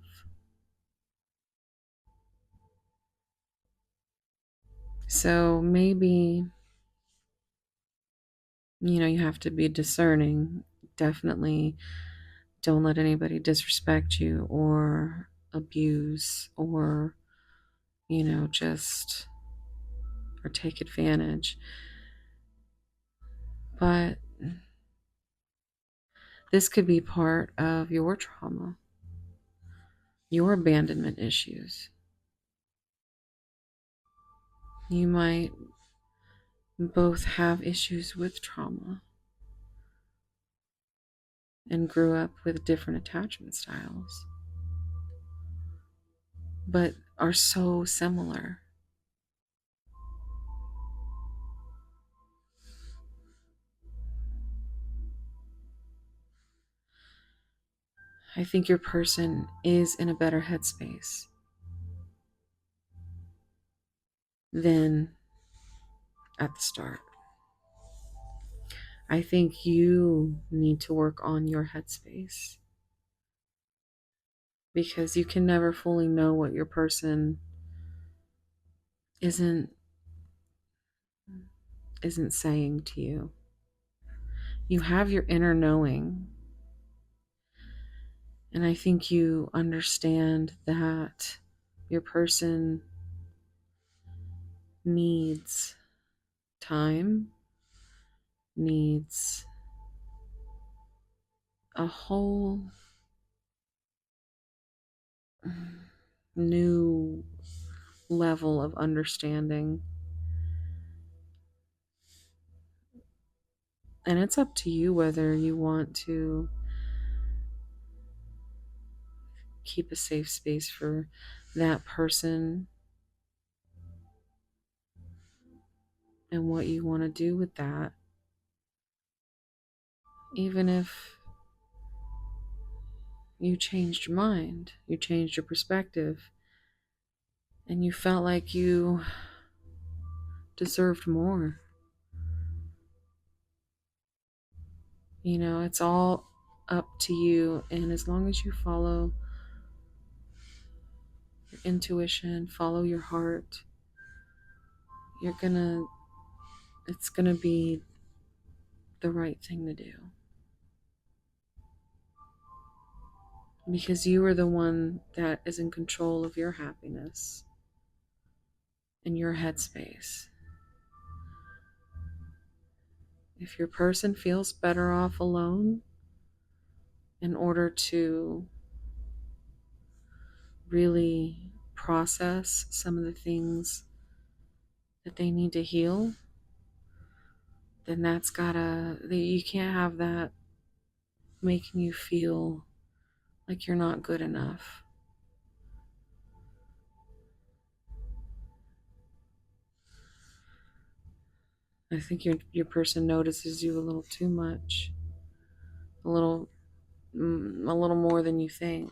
So maybe, you have to be discerning. Definitely don't let anybody disrespect you or abuse or, just or take advantage. But this could be part of your trauma, your abandonment issues. You might both have issues with trauma and grew up with different attachment styles, but are so similar. I think your person is in a better headspace than at the start. I think you need to work on your headspace because you can never fully know what your person isn't saying to you. You have your inner knowing, and I think you understand that your person needs time, needs a whole new level of understanding. And it's up to you whether you want to keep a safe space for that person and what you want to do with that. Even if you changed your mind, you changed your perspective, and you felt like you deserved more. It's all up to you. And as long as you follow your intuition, follow your heart, it's gonna be the right thing to do. Because you are the one that is in control of your happiness and your headspace. If your person feels better off alone, in order to really process some of the things that they need to heal, then you can't have that making you feel like you're not good enough. I think your person notices you a little too much, a little more than you think.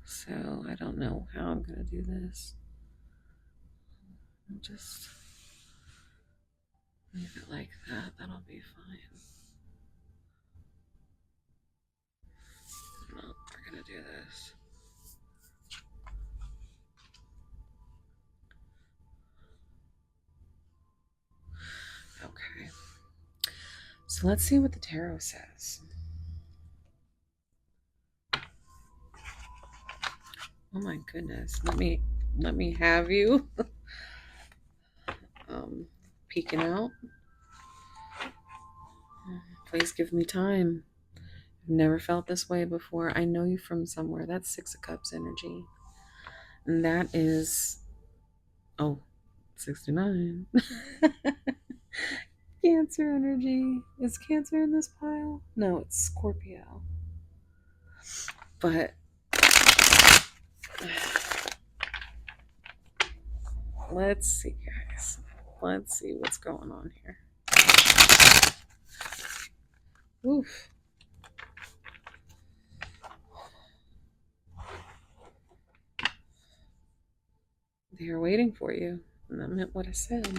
So I don't know how I'm gonna do this. I'll just leave it like that. That'll be fine. No, we're gonna do this. Okay. So let's see what the tarot says. Oh my goodness. Let me have you peeking out. Please give me time. I've never felt this way before. I know you from somewhere. That's Six of Cups energy. And that is 69. Cancer energy. Is Cancer in this pile? No, it's Scorpio. But let's see, guys. Let's see what's going on here. Oof. They are waiting for you. And that meant what I said.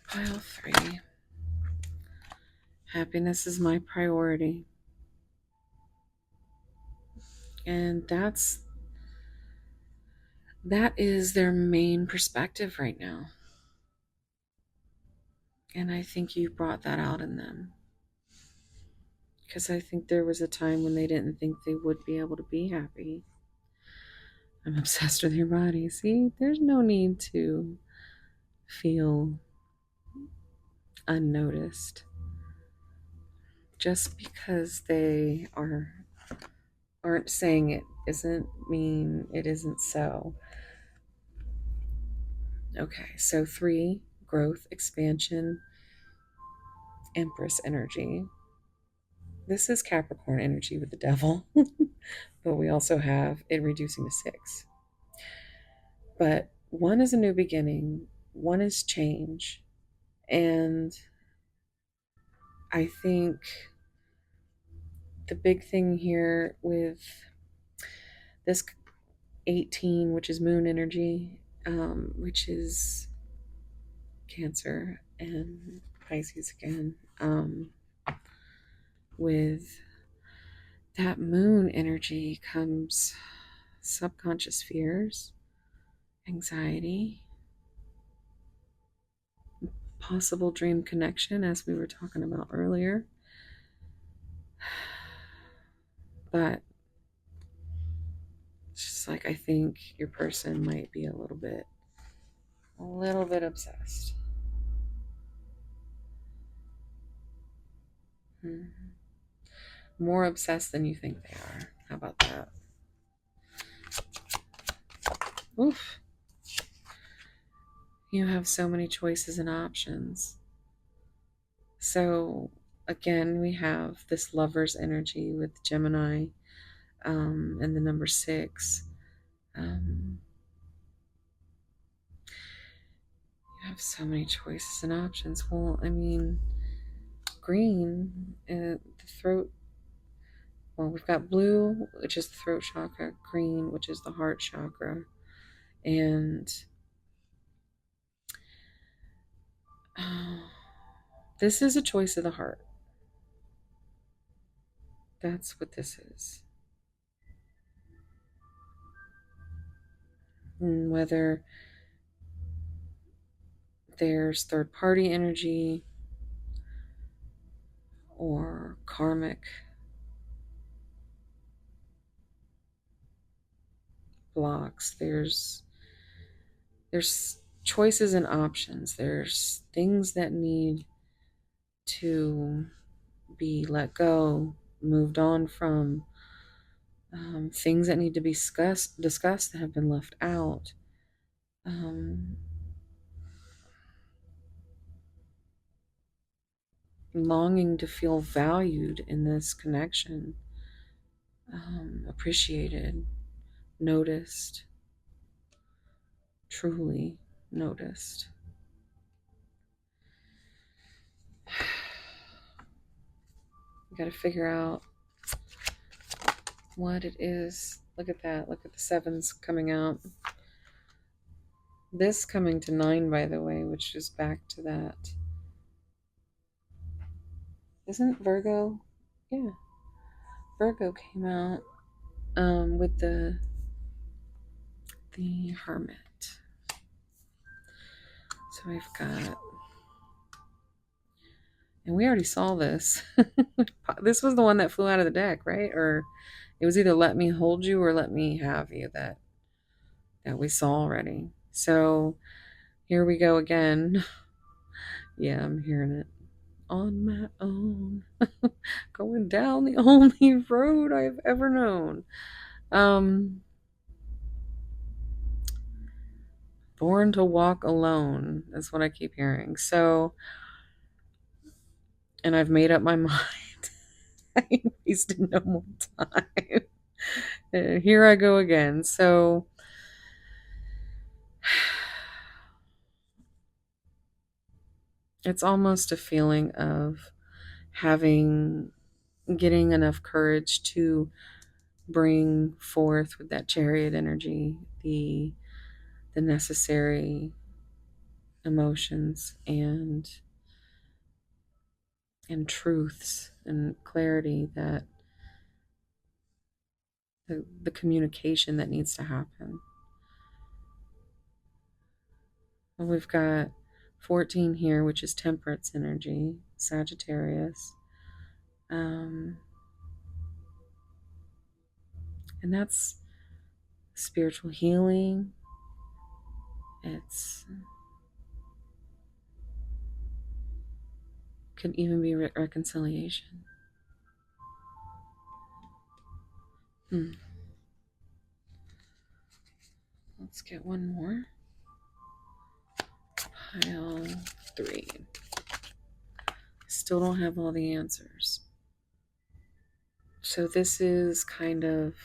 Pile 3. Happiness is my priority. And that is their main perspective right now. And I think you brought that out in them. Because I think there was a time when they didn't think they would be able to be happy. I'm obsessed with your body. See, there's no need to feel unnoticed. Just because they aren't saying it isn't mean it isn't so. Okay, so 3, growth, expansion, Empress energy. This is Capricorn energy with the devil, but we also have it reducing to 6. But 1 is a new beginning, 1 is change. And I think the big thing here with this 18, which is moon energy, which is Cancer and Pisces again, with that moon energy comes subconscious fears, anxiety, possible dream connection, as we were talking about earlier. But it's just like I think your person might be a little bit obsessed. More obsessed than you think they are. How about that? Oof. You have so many choices and options. So again, we have this lover's energy with Gemini and the number 6. You have so many choices and options. Well, I mean, green, the throat. Well, we've got blue, which is the throat chakra, green, which is the heart chakra, and this is a choice of the heart. That's what this is. And whether there's third party energy or karmic blocks, there's choices and options. There's things that need to be let go, moved on from, things that need to be discussed that have been left out. Longing to feel valued in this connection, appreciated, noticed, truly noticed. You got to figure out what it is. Look at that. Look at the sevens coming out. This coming to 9, by the way, which is back to that. Isn't Virgo? Yeah. Virgo came out with the Hermit. So we've got, and we already saw this. This was the one that flew out of the deck, right? Or it was either let me hold you or let me have you that we saw already. So here we go again. Yeah, I'm hearing it. On my own. Going down the only road I've ever known. Born to walk alone is what I keep hearing. So, and I've made up my mind. I ain't wasted no more time. And here I go again. So, it's almost a feeling of getting enough courage to bring forth with that chariot energy the necessary emotions and truths and clarity, that the communication that needs to happen. And we've got 14 here, which is temperance energy, Sagittarius. And that's spiritual healing. It's could even be reconciliation. Let's get one more. Pile 3. Still don't have all the answers. So this is kind of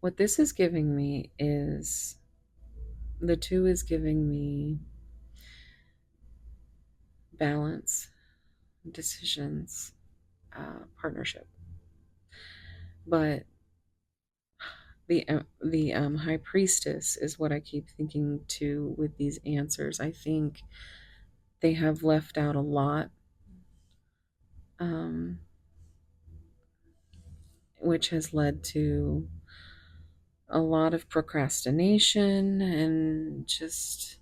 what this is giving me is the 2 is giving me balance, decisions, partnership. But the High Priestess is what I keep thinking too with these answers. I think they have left out a lot, which has led to a lot of procrastination and just,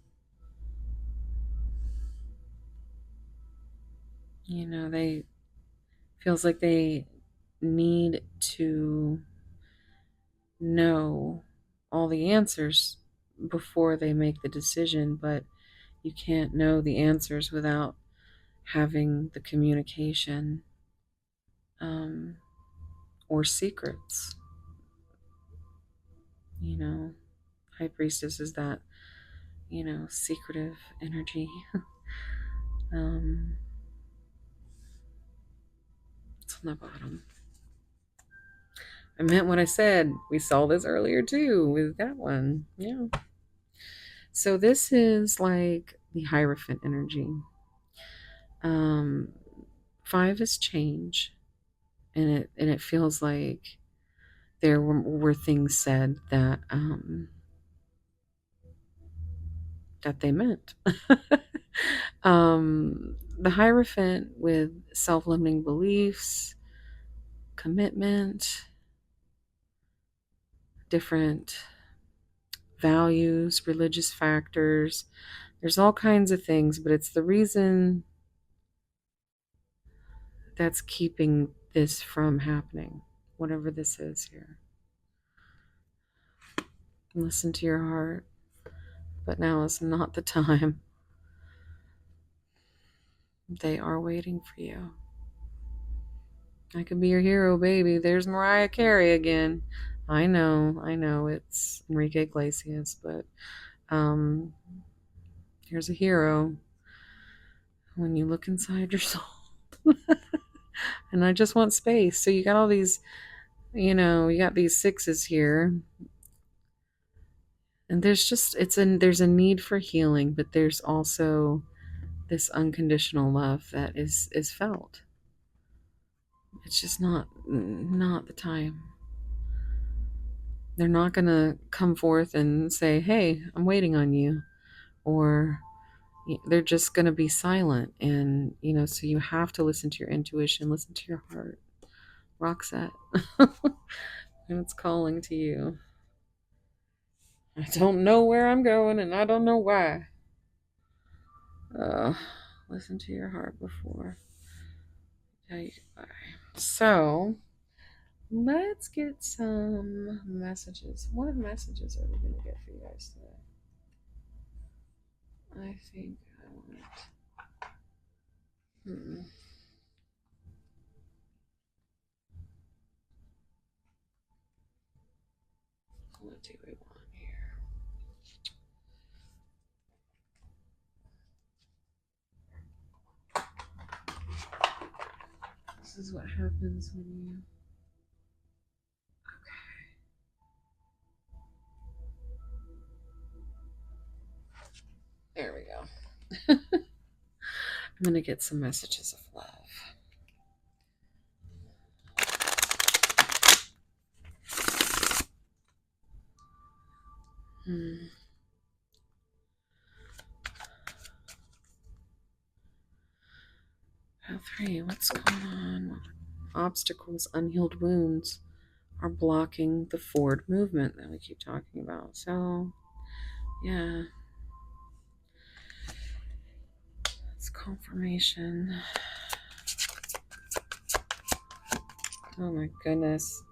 they feels like they need to know all the answers before they make the decision, but you can't know the answers without having the communication, or secrets. High Priestess is that, secretive energy. It's on the bottom. I meant what I said. We saw this earlier too with that one. Yeah. So this is like the Hierophant energy. 5 is change, and it feels like there were things said that that they meant. The Hierophant with self-limiting beliefs, commitment, different values, religious factors. There's all kinds of things, but it's the reason that's keeping this from happening, whatever this is here. Listen to your heart, but now is not the time. They are waiting for you. I could be your hero, baby. There's Mariah Carey again. I know, it's Enrique Iglesias, but here's a hero when you look inside your soul. And I just want space. So you got all these, you got these sixes here. And there's a need for healing, but there's also this unconditional love that is felt. It's just not the time. They're not going to come forth and say, "Hey, I'm waiting on you," or they're just going to be silent. And so you have to listen to your intuition, listen to your heart. Roxette. And it's calling to you. I don't know where I'm going, and I don't know why. Listen to your heart before I tell you goodbye. So let's get some messages. What messages are we going to get for you guys today? I think I want. What do we want here? This is what happens when you. Okay. There we go. I'm going to get some messages of love. Path 3, what's going on? Obstacles, unhealed wounds are blocking the forward movement that we keep talking about. So, yeah. It's confirmation. Oh my goodness.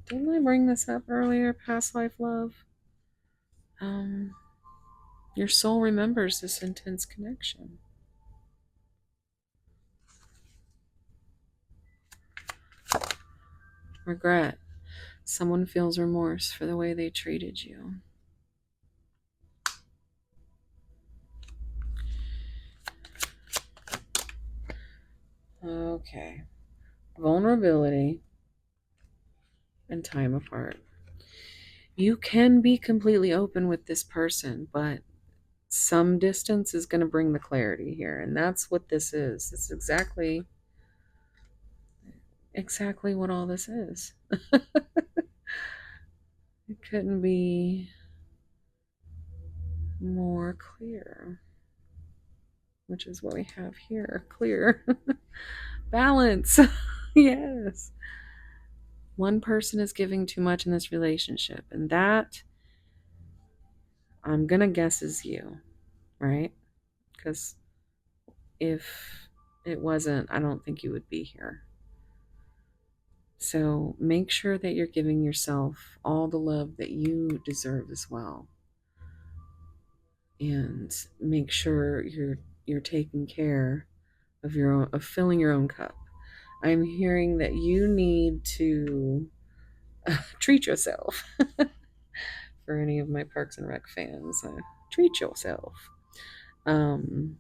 Didn't I bring this up earlier? Past life love. Your soul remembers this intense connection. Regret. Someone feels remorse for the way they treated you. Okay. Vulnerability and time apart. You can be completely open with this person, but some distance is going to bring the clarity here. And that's what this is. It's exactly what all this is. It couldn't be more clear, which is what we have here. Clear. Balance. Yes. One person is giving too much in this relationship, and that, I'm going to guess, is you, right? Because if it wasn't, I don't think you would be here. So make sure that you're giving yourself all the love that you deserve as well. And make sure you're taking care of of filling your own cup. I'm hearing that you need to treat yourself. For any of my Parks and Rec fans, treat yourself. And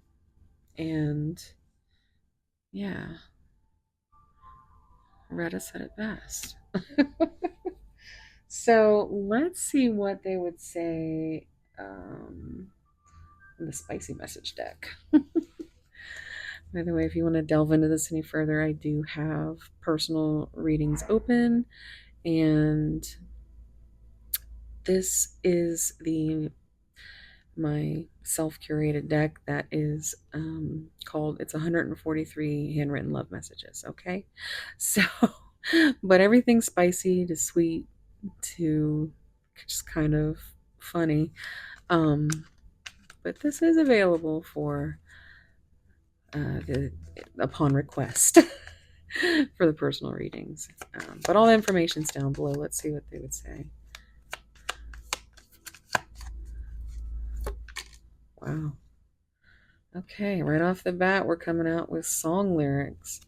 yeah, Retta said it best. So let's see what they would say in the spicy message deck. By the way, if you want to delve into this any further, I do have personal readings open, and this is my self-curated deck that is called, it's 143 handwritten love messages. Okay, so but everything's spicy to sweet to just kind of funny, but this is available for upon request for the personal readings, but all the information's down below. Let's see what they would say. Wow. Okay, right off the bat, we're coming out with song lyrics.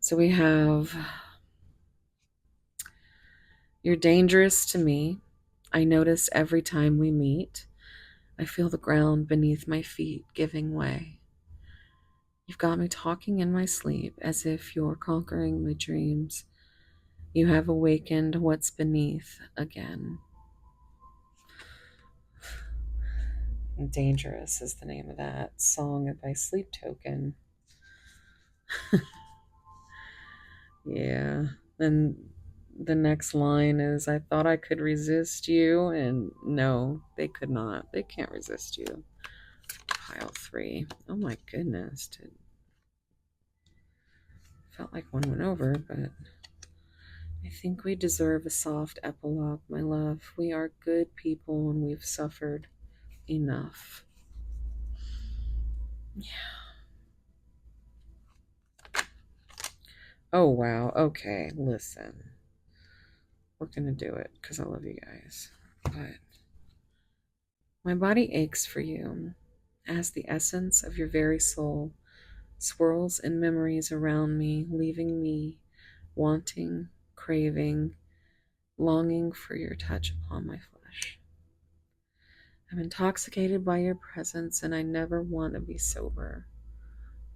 So we have, you're dangerous to me. I notice every time we meet. I feel the ground beneath my feet giving way. You've got me talking in my sleep as if you're conquering my dreams. You have awakened what's beneath again. Dangerous is the name of that song by Sleep Token. Yeah. Then the next line is, I thought I could resist you, and no, they could not. They can't resist you. Pile 3. Oh my goodness. Felt like one went over, but I think we deserve a soft epilogue, my love. We are good people and we've suffered enough. Yeah. Oh, wow. Okay, listen. We're going to do it because I love you guys. But my body aches for you as the essence of your very soul swirls in memories around me, leaving me wanting, craving, longing for your touch upon my flesh. I'm intoxicated by your presence and I never want to be sober.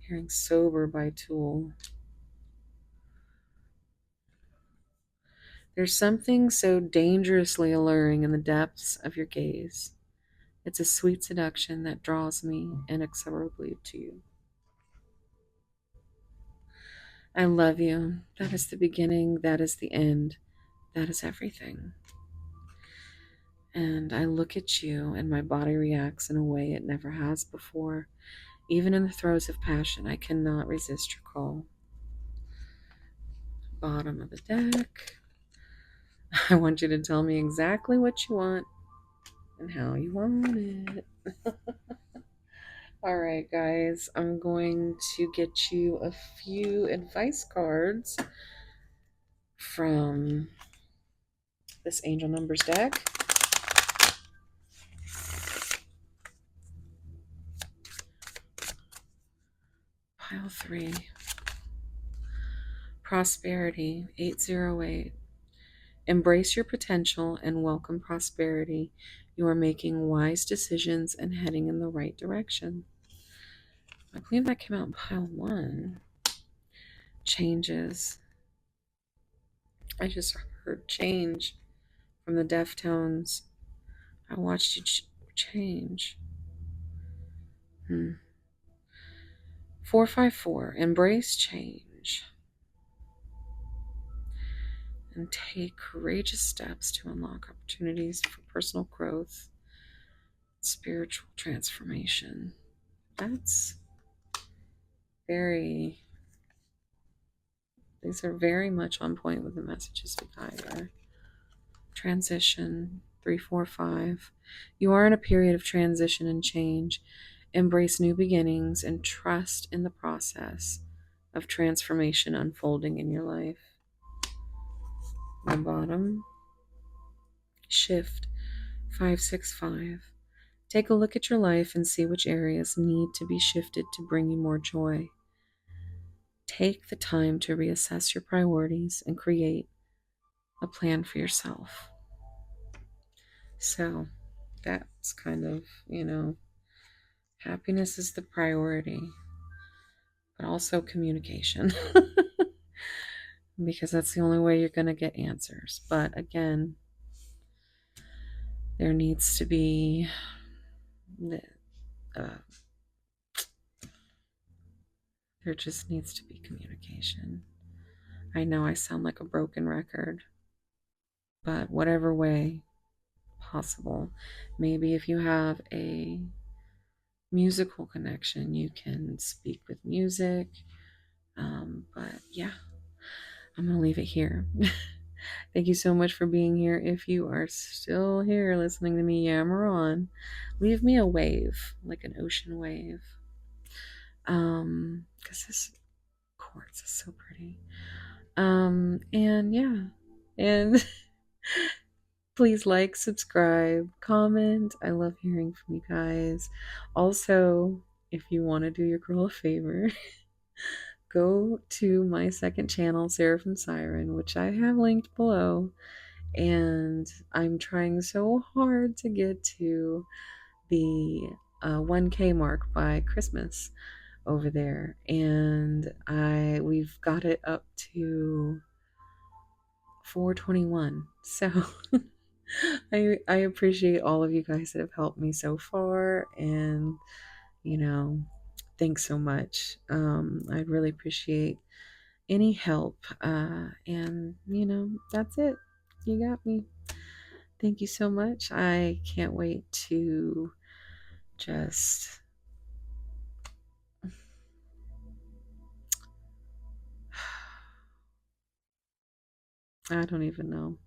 Hearing sober by Tool. There's something so dangerously alluring in the depths of your gaze. It's a sweet seduction that draws me inexorably to you. I love you. That is the beginning. That is the end. That is everything. And I look at you and my body reacts in a way it never has before. Even in the throes of passion, I cannot resist your call. Bottom of the deck. I want you to tell me exactly what you want and how you want it. All right, guys, I'm going to get you a few advice cards from this Angel Numbers deck. Pile 3. Prosperity, 808. Embrace your potential and welcome prosperity. You are making wise decisions and heading in the right direction. I believe that came out in pile 1. Changes. I just heard change from the Deftones. I watched you change. 454. Embrace change and take courageous steps to unlock opportunities for personal growth, spiritual transformation. That's very, these are very much on point with the messages we got here. Transition, 345. You are in a period of transition and change. Embrace new beginnings and trust in the process of transformation unfolding in your life. The bottom, shift, 565. Take a look at your life and see which areas need to be shifted to bring you more joy. Take the time to reassess your priorities and create a plan for yourself. So that's kind of, happiness is the priority, but also communication. Because that's the only way you're going to get answers. But again, there needs to be there just needs to be communication. I know I sound like a broken record, but whatever way possible. Maybe if you have a musical connection, you can speak with music. But yeah, I'm going to leave it here. Thank you so much for being here. If you are still here listening to me yammer on, leave me a wave, like an ocean wave. Because this quartz is so pretty. And yeah. And please like, subscribe, comment. I love hearing from you guys. Also, if you want to do your girl a favor, go to my second channel, Seraphim Siren, which I have linked below. And I'm trying so hard to get to the 1K mark by Christmas over there. And we've got it up to 421. So I appreciate all of you guys that have helped me so far, and you know, thanks so much. I'd really appreciate any help. And that's it. You got me. Thank you so much. I can't wait to just I don't even know.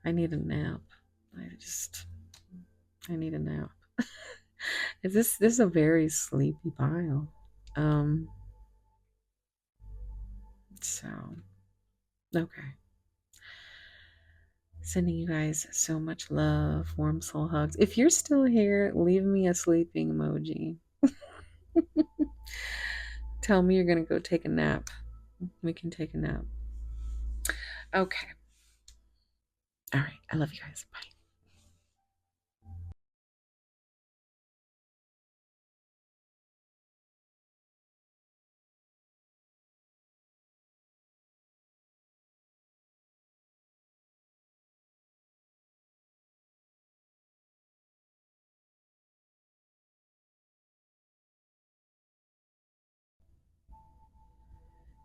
I need a nap. I need a nap. This is a very sleepy pile. Um so okay. Sending you guys so much love, warm soul hugs. If you're still here, leave me a sleeping emoji. Tell me you're gonna go take a nap. We can take a nap. Okay. All right. I love you guys. Bye.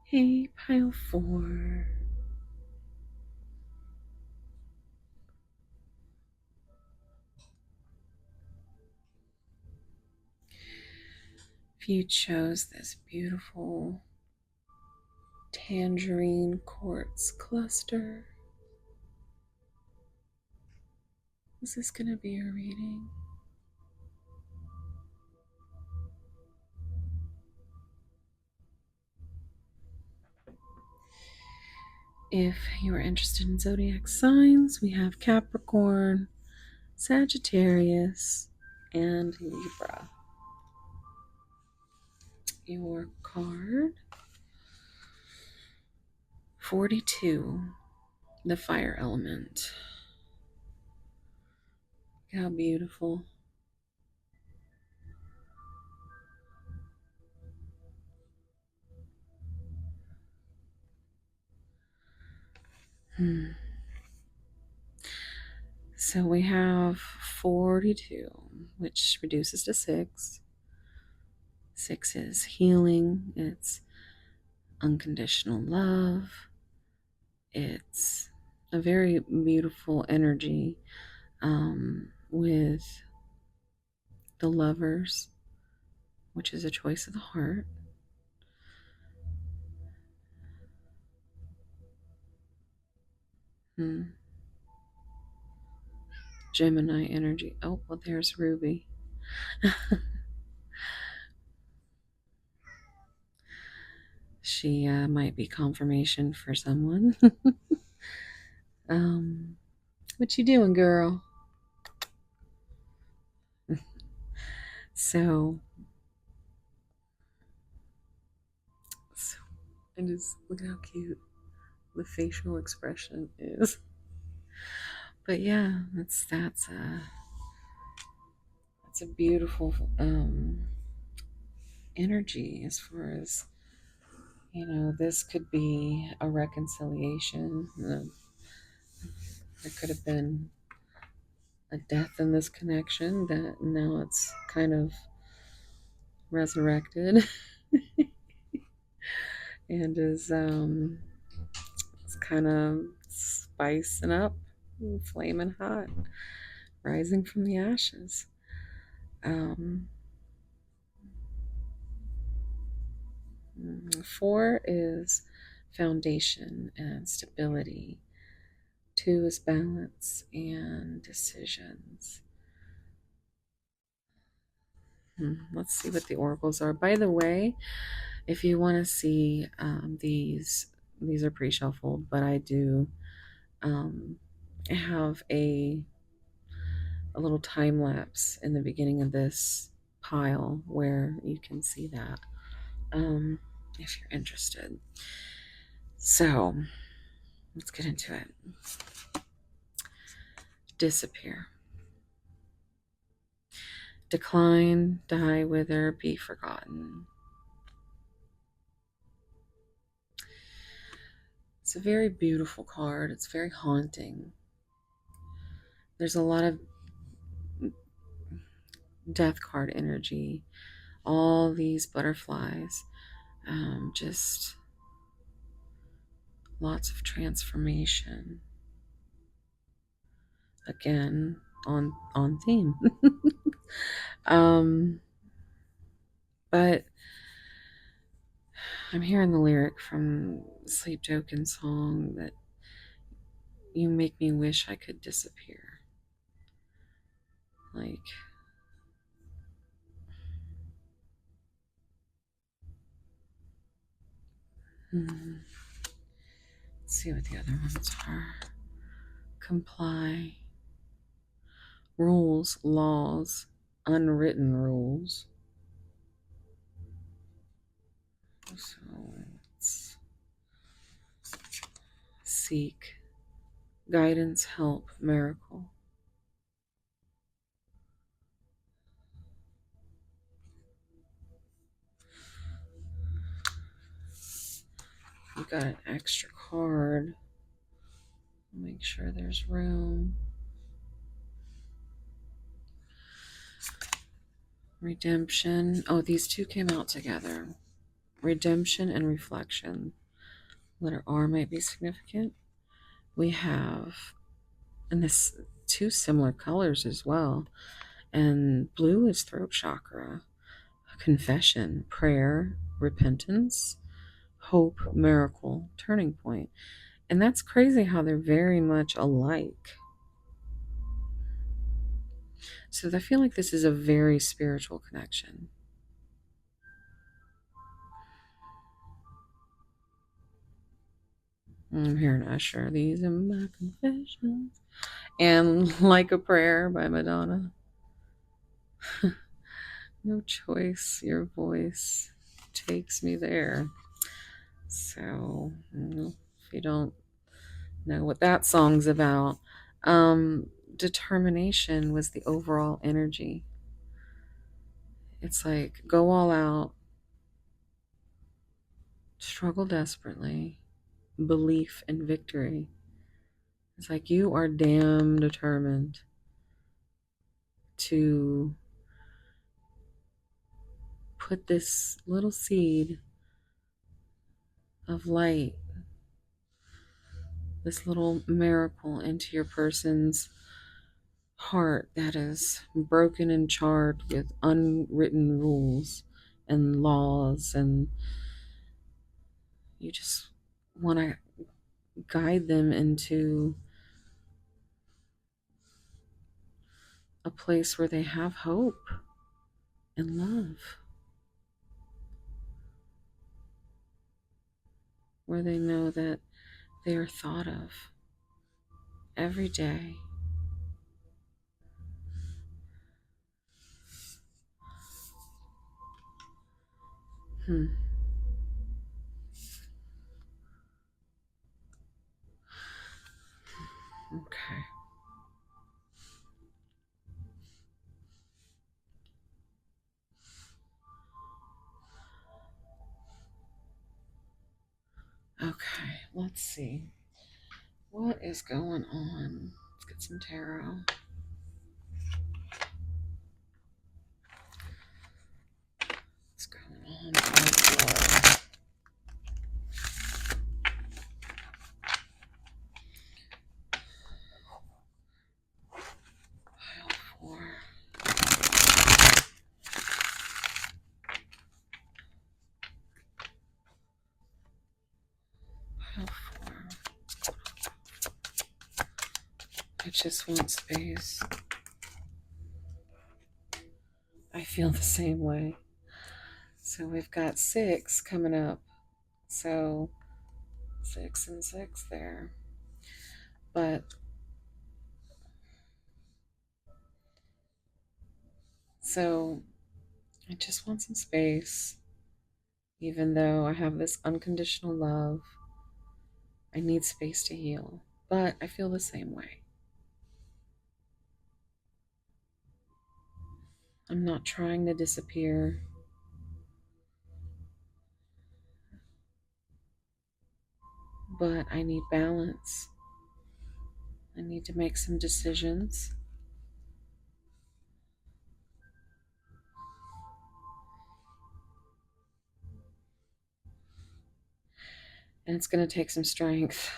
Hey, pile 4. If you chose this beautiful tangerine quartz cluster, is this going to be your reading? If you are interested in zodiac signs, we have Capricorn, Sagittarius, and Libra. Your card 42, the fire element. How beautiful. So we have 42, which reduces to 6. 6 is healing, it's unconditional love, it's a very beautiful energy with the lovers, which is a choice of the heart. Gemini energy. Oh, well, there's Ruby. She might be confirmation for someone. What you doing, girl? So I just look at how cute the facial expression is. But yeah, that's a beautiful energy as far as this could be a reconciliation. There could have been a death in this connection that now it's kind of resurrected and is it's kind of spicing up, flaming hot, rising from the ashes. 4 is foundation and stability. 2 is balance and decisions. Let's see what the oracles are. By the way, if you want to see these are pre-shuffled, but I do have a little time lapse in the beginning of this pile where you can see that. if you're interested. So let's get into it. Disappear. Decline, die, wither, be forgotten. It's a very beautiful card. It's very haunting. There's a lot of death card energy. All these butterflies. Just lots of transformation. Again, on theme. But I'm hearing the lyric from Sleep Token song that you make me wish I could disappear. Like, let's see what the other ones are. Comply. Rules, laws, unwritten rules. So let's seek guidance, help, miracle. We got an extra card. Make sure there's room. Redemption. Oh, these two came out together. Redemption and reflection. Letter R might be significant. We have, and this two similar colors as well. And blue is throat chakra. Confession, prayer, repentance, hope, miracle, turning point. And that's crazy how they're very much alike. So I feel like this is a very spiritual connection. I'm hearing Usher. These are my confessions. And Like a Prayer by Madonna. No choice. Your voice takes me there. So, if you don't know what that song's about, determination was the overall energy. It's like go all out, struggle desperately, belief in victory. It's like you are damn determined to put this little seed of light, this little miracle into your person's heart that is broken and charred with unwritten rules and laws, and you just want to guide them into a place where they have hope and love, where they know that they are thought of every day. Okay. Okay, let's see. What is going on? Let's get some tarot. What's going on? Pile 4. Pile 4. I just want space. I feel the same way. So we've got 6 coming up. So 6 and 6 there. But so I just want some space. Even though I have this unconditional love, I need space to heal. But I feel the same way. I'm not trying to disappear, but I need balance. I need to make some decisions. And it's going to take some strength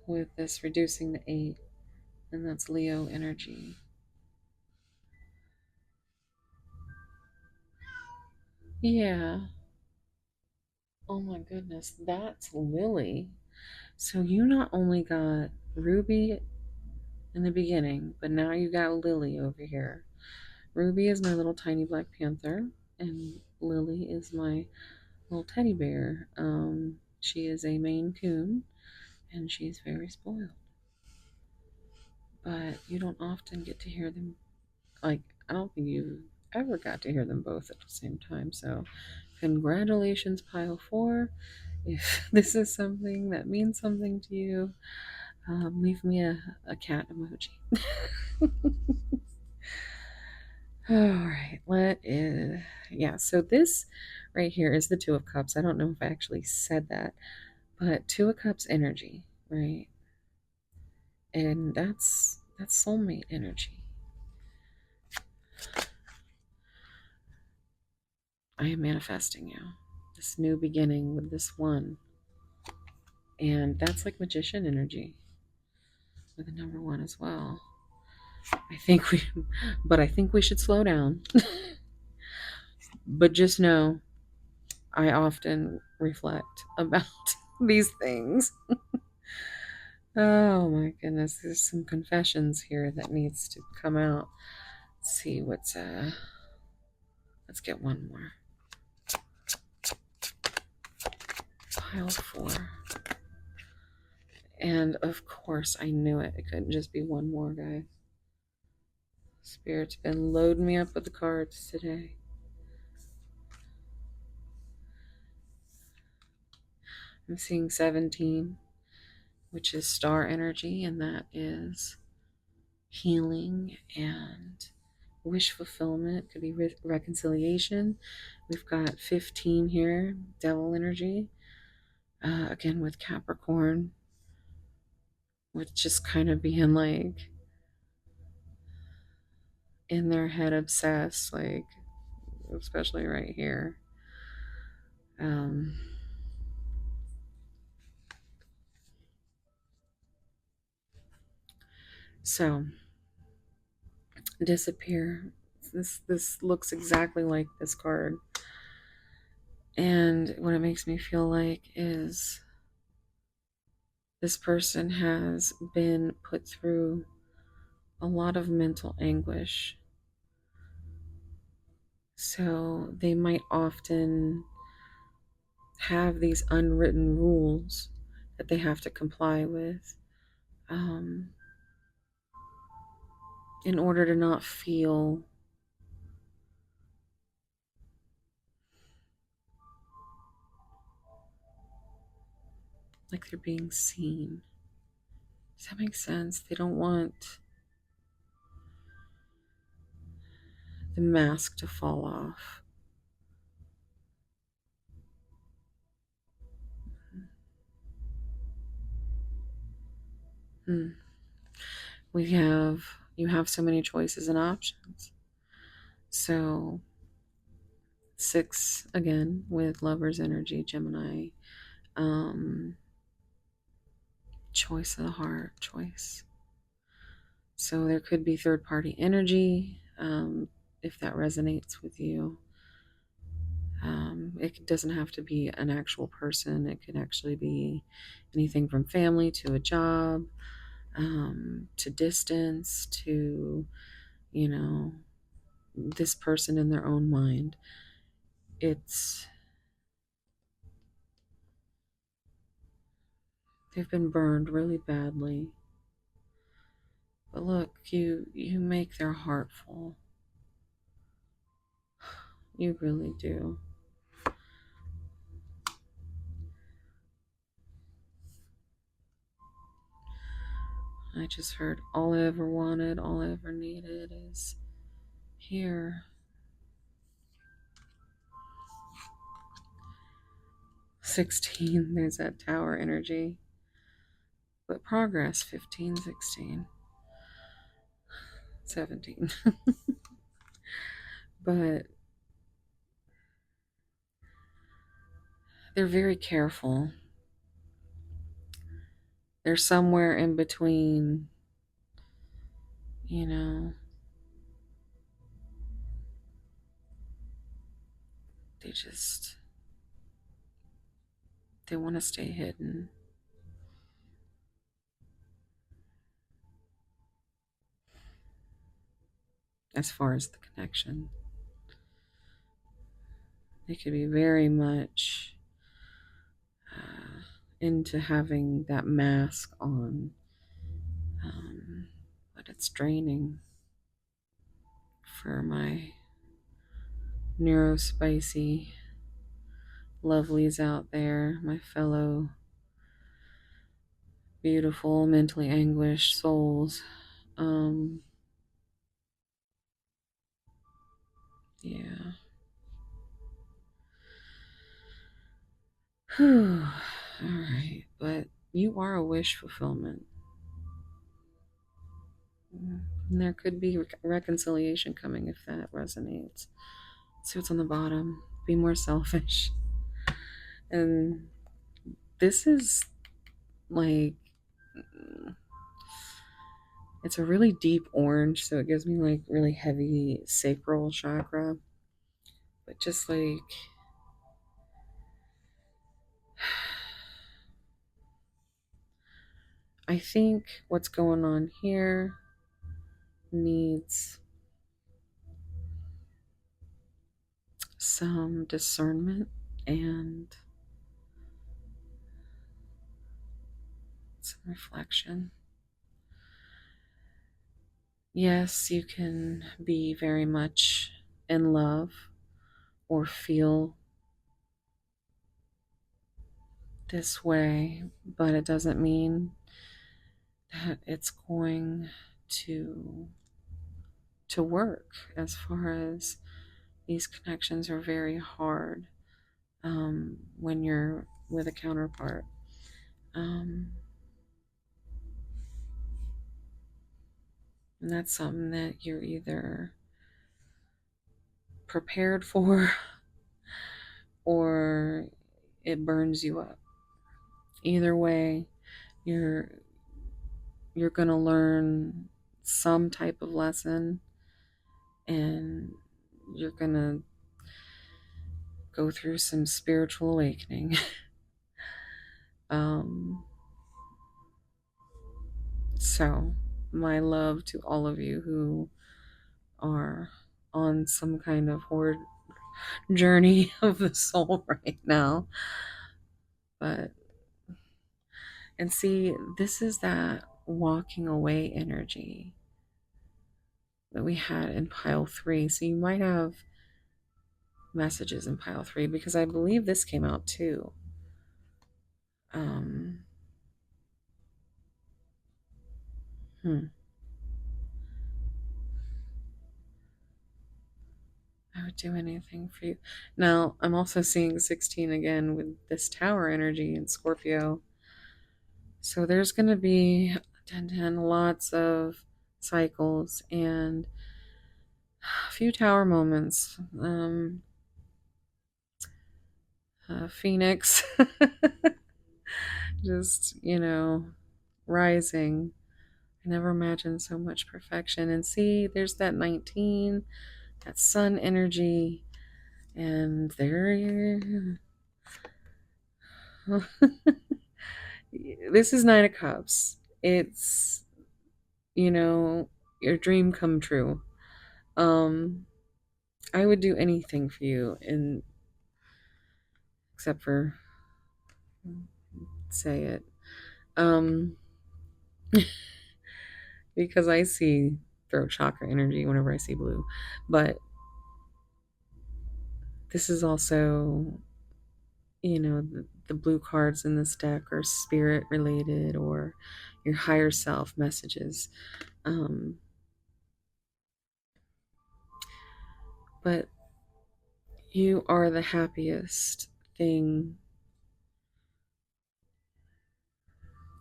with this reducing the 8, and that's Leo energy. Yeah. Oh my goodness, that's Lily. So you not only got Ruby in the beginning, but now you got Lily over here. Ruby is my little tiny black panther, and Lily is my little teddy bear. She is a Maine Coon, and she's very spoiled. But you don't often get to hear them. Like, I don't think you ever got to hear them both at the same time. So, congratulations, Pile 4. If this is something that means something to you, leave me a cat emoji. All right, yeah, so this right here is the Two of Cups. I don't know if I actually said that, but Two of Cups energy, right? And that's soulmate energy. I am manifesting you. This new beginning with this one. And that's like magician energy with the number 1 as well. I think we should slow down. But just know, I often reflect about these things. Oh my goodness, there's some confessions here that needs to come out. Let's see let's get one more. Pile 4. And of course, I knew it. It couldn't just be one more, guys. Spirit's been loading me up with the cards today. I'm seeing 17, which is star energy, and that is healing and wish fulfillment. It could be reconciliation. We've got 15 here, devil energy. Again, with Capricorn, with just kind of being like in their head obsessed, like, especially right here. So disappear. This looks exactly like this card. And what it makes me feel like is this person has been put through a lot of mental anguish. So they might often have these unwritten rules that they have to comply with in order to not feel like they're being seen. Does that make sense? They don't want the mask to fall off. You have so many choices and options. So 6 again with Lover's energy, Gemini. Choice of the heart, choice. So there could be third party energy, if that resonates with you. It doesn't have to be an actual person. It could actually be anything from family to a job, to distance, to, this person in their own mind. They've been burned really badly. But look, you make their heart full You really do. I just heard all I ever wanted, all I ever needed is here. 16, there's that tower energy. But progress, 15, 16, 17. But they're very careful. They're somewhere in between, you know. They want to stay hidden. As far as the connection, they could be very much into having that mask on, but it's draining for my neurospicy lovelies out there, my fellow beautiful, mentally anguished souls. Yeah. All right, but you are a wish fulfillment. And there could be reconciliation coming if that resonates. See what's on the bottom. Be more selfish. And this is like, it's a really deep orange, so it gives me like really heavy sacral chakra. But just like, I think what's going on here needs some discernment and some reflection. Yes, you can be very much in love or feel this way, but it doesn't mean that it's going to work. As far as these connections are very hard when you're with a counterpart. And that's something that you're either prepared for or it burns you up. Either way, you're going to learn some type of lesson and you're going to go through some spiritual awakening. So my love to all of you who are on some kind of horde journey of the soul right now. But, and see, this is that walking away energy that we had in pile 3. So you might have messages in pile 3 because I believe this came out too. I would do anything for you. Now, I'm also seeing 16 again with this tower energy in Scorpio. So there's going to be 10, lots of cycles and a few tower moments. Phoenix, just, rising. I never imagined so much perfection. And see, there's that 19, that sun energy. And there, this is 9 of Cups. It's, your dream come true. I would do anything for you, and except for say it, because I see throat chakra energy whenever I see blue, but This is also, the blue cards in this deck are spirit related or your higher self messages. But you are the happiest thing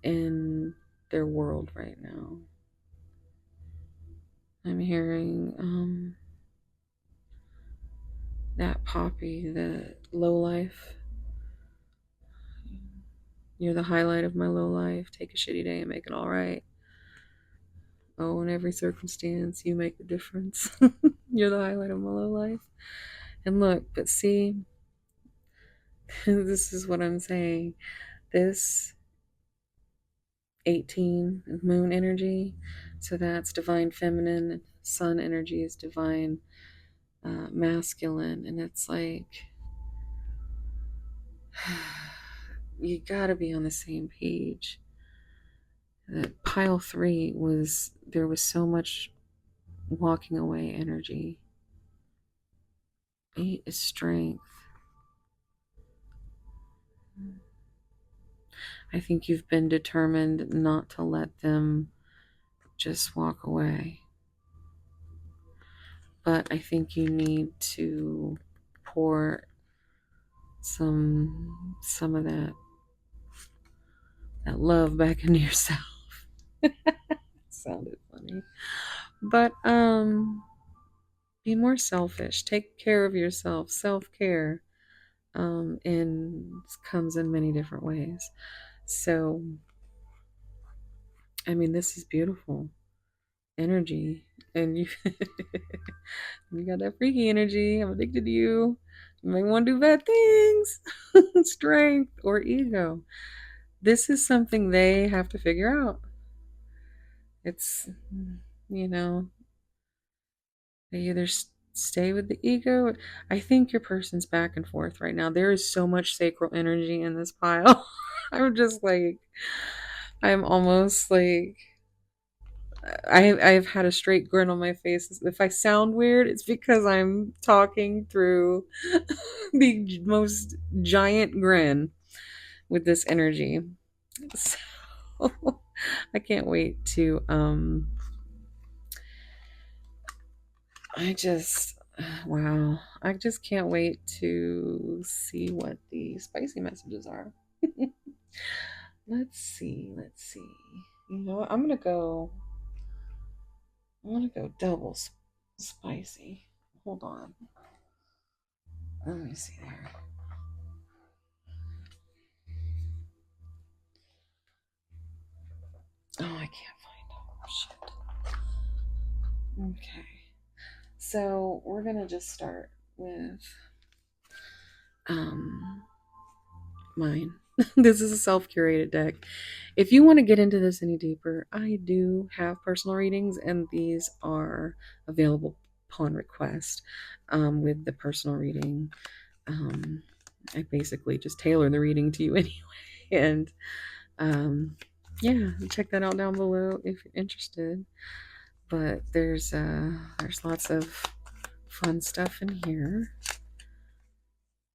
in their world right now. I'm hearing that Poppy, the low life. You're the highlight of my low life. Take a shitty day and make it all right. Oh, in every circumstance, you make the difference. You're the highlight of my low life. And look, but see, this is what I'm saying. This 18 moon energy, so that's divine feminine. Sun energy is divine masculine. And it's like, you gotta be on the same page. That pile 3 was, there was so much walking away energy. 8 is strength. I think you've been determined not to let them just walk away. But I think you need to pour some of that love back into yourself. Sounded funny. But be more selfish. Take care of yourself. Self-care and comes in many different ways. So I mean, this is beautiful energy, and you you got that freaky energy. I'm addicted to you. You might want to do bad things. Strength or ego. This is something they have to figure out. It's, they either stay with the ego. I think your person's back and forth right now. There is so much sacral energy in this pile. I'm just like, I'm almost like, I've had a straight grin on my face. If I sound weird, it's because I'm talking through the most giant grin with this energy. So I can't wait to I just wow. I just can't wait to see what the spicy messages are. Let's see. You know what? I'm gonna go double spicy. Hold on. Let me see there. Oh, I can't find it. Oh, shit. Okay. So we're gonna just start with mine. This is a self-curated deck. If you want to get into this any deeper, I do have personal readings, and these are available upon request. With the personal reading, I basically just tailor the reading to you anyway. And yeah, check that out down below if you're interested. But there's lots of fun stuff in here.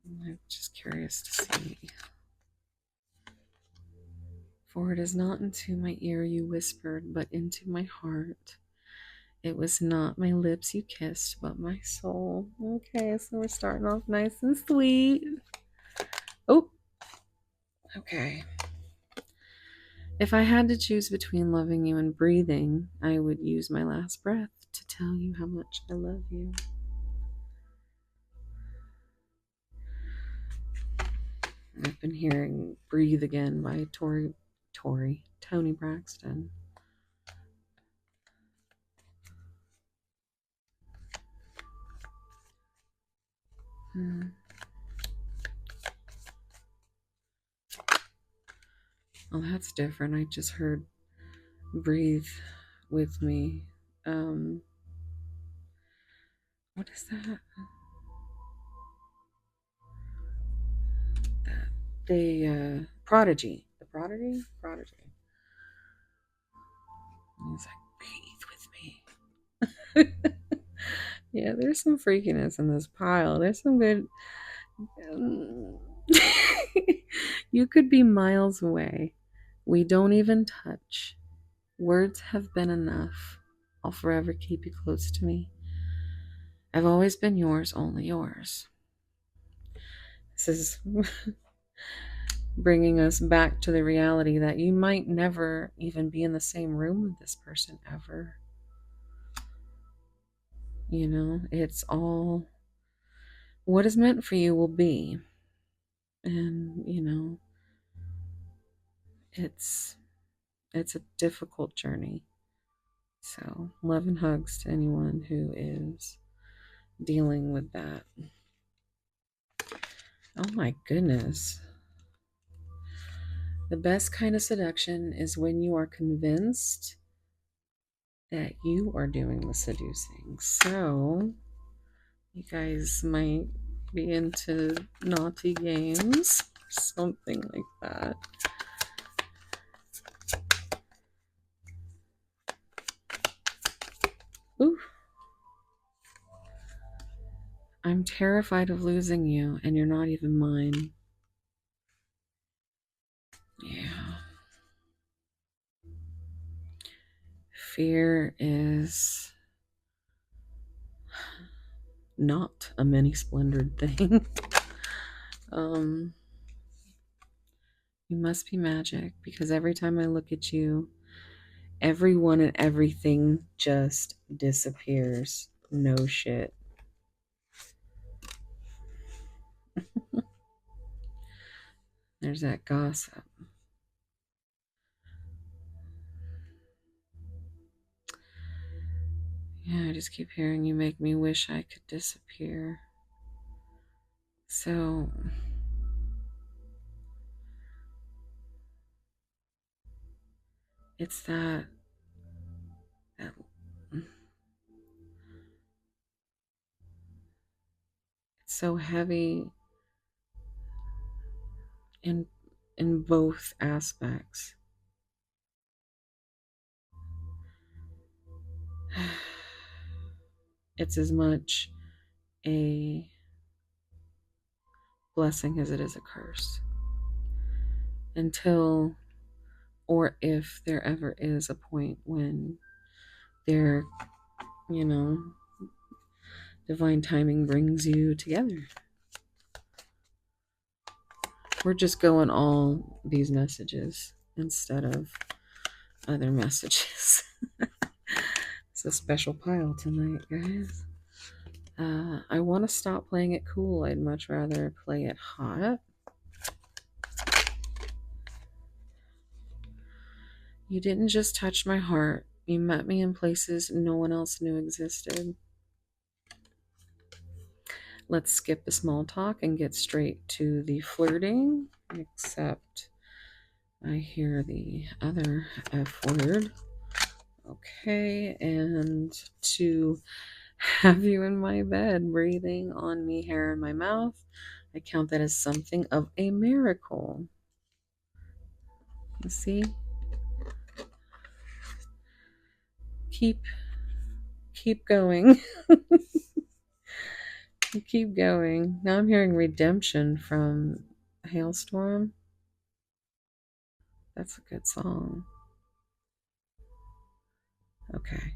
I'm just curious to see. For it is not into my ear you whispered, but into my heart. It was not my lips you kissed, but my soul. Okay, so we're starting off nice and sweet. Oh, okay. If I had to choose between loving you and breathing, I would use my last breath to tell you how much I love you. I've been hearing Breathe Again by Tony Braxton. Oh, that's different. I just heard Breathe With Me. What is that? The Prodigy. The Prodigy? Prodigy. And he's like, breathe with me. Yeah, there's some freakiness in this pile. There's some good. You could be miles away. We don't even touch. Words have been enough. I'll forever keep you close to me. I've always been yours, only yours. This is bringing us back to the reality that you might never even be in the same room with this person ever. You know, it's all what is meant for you will be. And, you know, it's a difficult journey. So, love and hugs to anyone who is dealing with that. Oh my goodness. The best kind of seduction is when you are convinced that you are doing the seducing. So, you guys might be into naughty games or something like that. Ooh. I'm terrified of losing you, and you're not even mine. Yeah. Fear is not a many splendored thing. um, you must be magic because every time I look at you, everyone and everything just disappears. No shit. There's that gossip. Yeah, I just keep hearing you make me wish I could disappear. So, it's that it's so heavy in both aspects. It's as much a blessing as it is a curse. Until or if there ever is a point when there, you know, divine timing brings you together. We're just going all these messages instead of other messages. It's a special pile tonight, guys. I want to stop playing it cool. I'd much rather play it hot. You didn't just touch my heart. You met me in places no one else knew existed. Let's skip the small talk and get straight to the flirting, except I hear the other F word. Okay, and to have you in my bed, breathing on me, hair in my mouth, I count that as something of a miracle. You see? Keep going. Keep going. Now I'm hearing redemption from Hailstorm. That's a good song. Okay.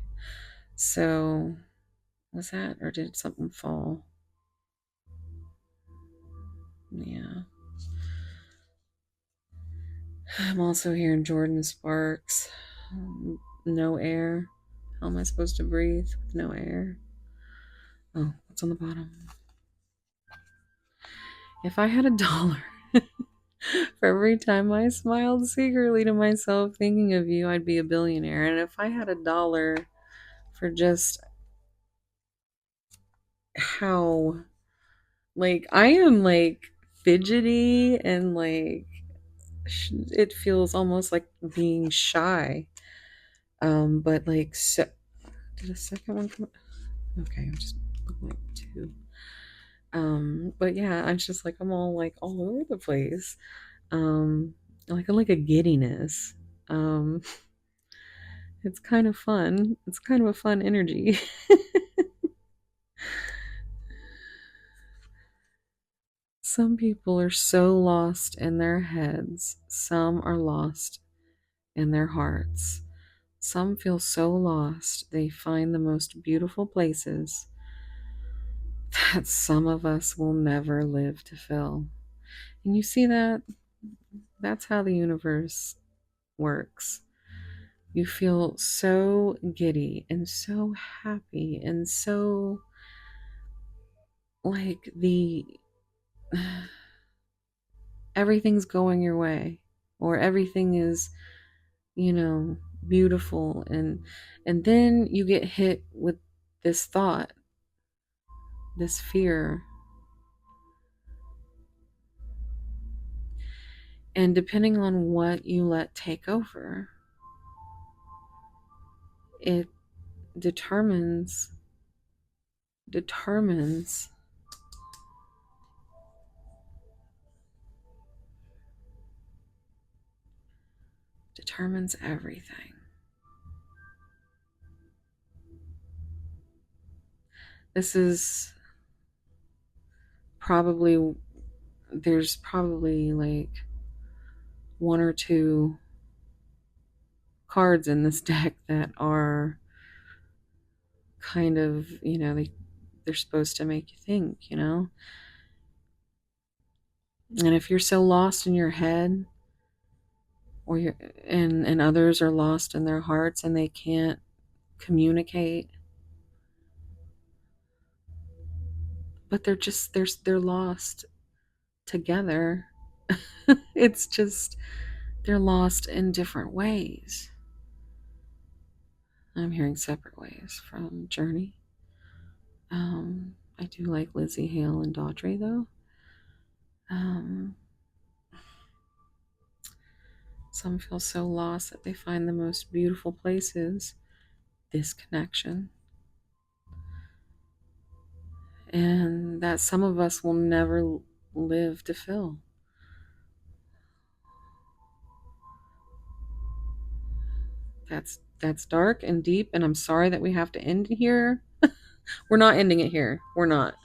So, was that, or did something fall? Yeah. I'm also hearing Jordan Sparks. No air. How am I supposed to breathe with no air? Oh, what's on the bottom? If I had $1 for every time I smiled secretly to myself thinking of you, I'd be a billionaire. And if I had $1 for just how, like, I am like fidgety and like it feels almost like being shy. But like, so did a second one come? Okay, I'm just like two. But yeah, I'm just like I'm all over the place. Like I'm like a giddiness. Um, it's kind of fun. It's kind of a fun energy. Some people are so lost in their heads, some are lost in their hearts. Some feel so lost they find the most beautiful places that some of us will never live to fill. And you see that? That's how the universe works. You feel so giddy and so happy and so like everything's going your way, or everything is, you know, beautiful, and then you get hit with this thought, this fear. And depending on what you let take over, it determines determines determines everything. This is probably, there's probably like one or two cards in this deck that are kind of, they're supposed to make you think, And if you're so lost in your head, or you're and others are lost in their hearts and they can't communicate, but they're lost together. It's just they're lost in different ways. I'm hearing separate ways from Journey. I do like Lizzie Hale and Daughtry though. Some feel so lost that they find the most beautiful places, this connection, and that some of us will never live to fill. That's dark and deep, and I'm sorry that we have to end here. We're not ending it here. We're not.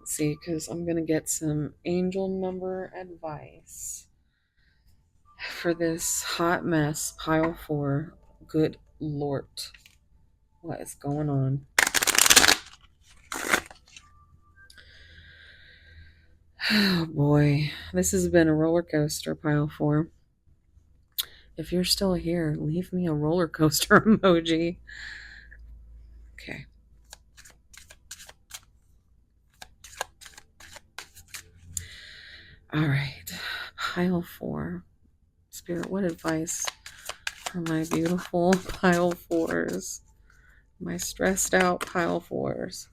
See, because I'm going to get some angel number advice for this hot mess, pile 4. Good Lord. What is going on? Oh boy. This has been a roller coaster, pile 4. If you're still here, leave me a roller coaster emoji. Okay. All right. Pile 4. Spirit, what advice for my beautiful pile 4s? My stressed out pile 4s.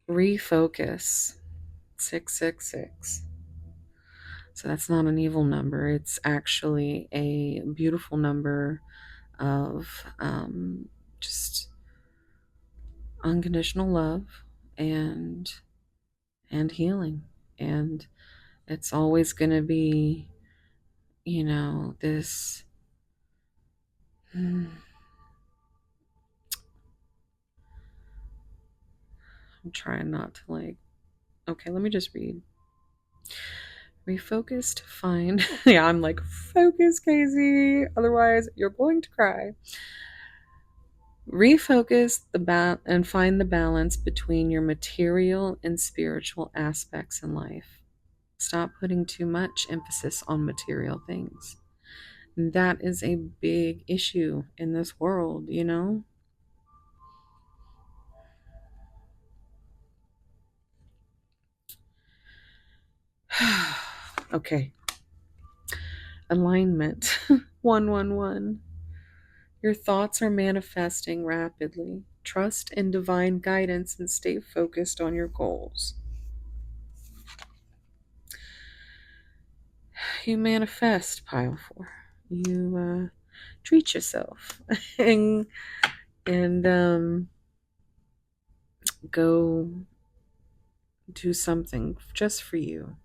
Refocus. 666. So that's not an evil number. It's actually a beautiful number of just unconditional love and healing. And it's always going to be, this I'm trying not to okay, let me just read. Refocus to find. Yeah, I'm like, focus, Casey. Otherwise, you're going to cry. Refocus and find the balance between your material and spiritual aspects in life. Stop putting too much emphasis on material things. That is a big issue in this world, Okay. Alignment. 111. Your thoughts are manifesting rapidly. Trust in divine guidance and stay focused on your goals. You manifest, pile 4. You treat yourself and go do something just for you.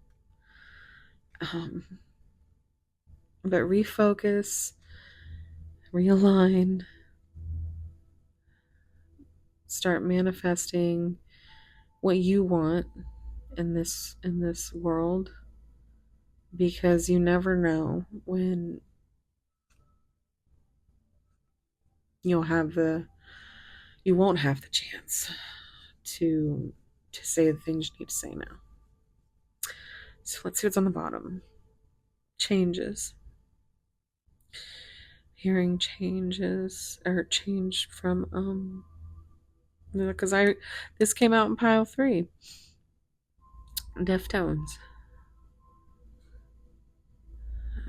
But refocus, realign, start manifesting what you want in this world, because you never know when you'll have the you won't have the chance to say the things you need to say now. So let's see what's on the bottom. Changes. Hearing changes, or change from because this came out in pile 3. Deftones.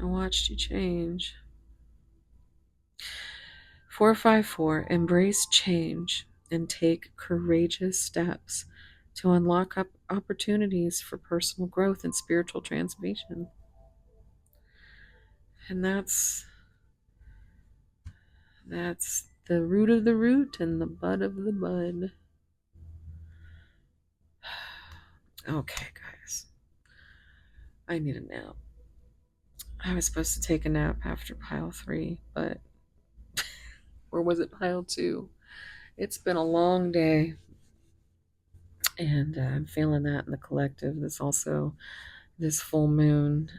I watched you change. 454. Embrace change and take courageous steps to unlock opportunities for personal growth and spiritual transformation. And that's the root of the root and the bud of the bud. Okay, guys. I need a nap. I was supposed to take a nap after pile 3, but or was it pile 2? It's been a long day, and I'm feeling that in the collective. This full moon,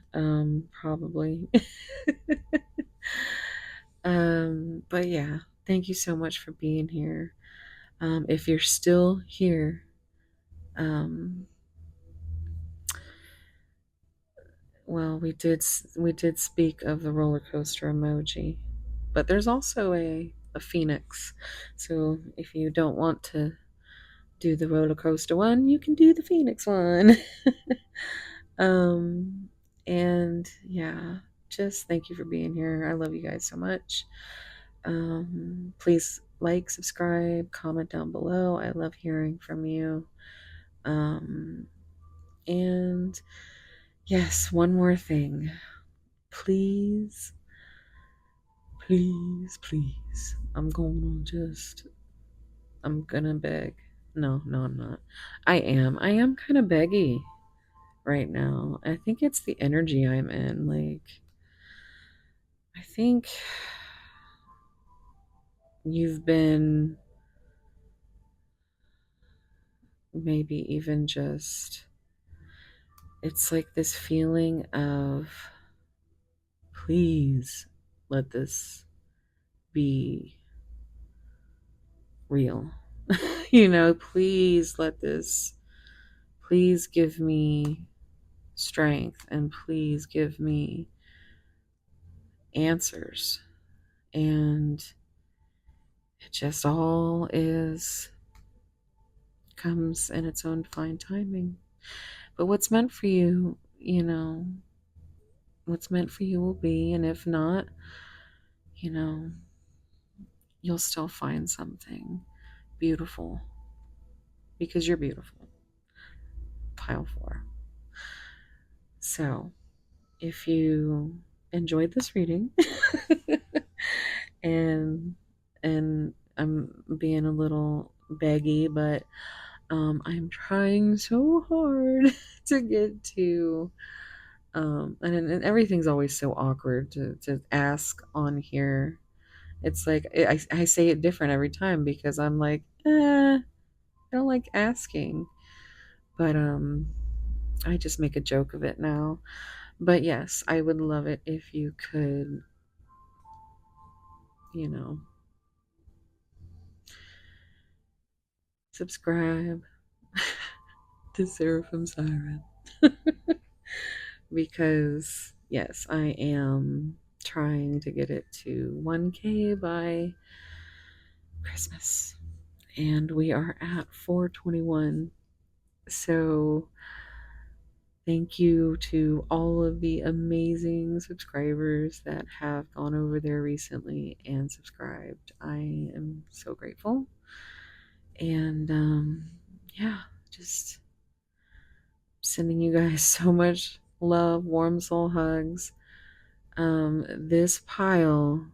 probably. But yeah, thank you so much for being here. If you're still here, well, we did speak of the roller coaster emoji, but there's also a phoenix. So if you don't want to do the roller coaster one, you can do the phoenix one. And yeah, just thank you for being here. I love you guys so much. Please like, subscribe, comment down below. I love hearing from you. And yes, one more thing. Please, please, please. I'm gonna beg. No, I'm not. I am kind of beggy right now. I think it's the energy I'm in. Like, I think you've been maybe even just, it's like this feeling of, please let this be real. Please please give me strength, and please give me answers. And it just all comes in its own divine timing. But what's meant for you, what's meant for you will be. And if not, you'll still find something beautiful, because you're beautiful. Pile 4. So if you enjoyed this reading, and I'm being a little beggy, but I'm trying so hard to get to and everything's always so awkward to ask on here. It's like I say it different every time, because I'm like, I don't like asking, but I just make a joke of it now. But yes, I would love it if you could, subscribe to Seraphim Siren. Because yes, I am trying to get it to 1K by Christmas, and we are at 421. So thank you to all of the amazing subscribers that have gone over there recently and subscribed. I am so grateful. And yeah, just sending you guys so much love, warm soul hugs. This pile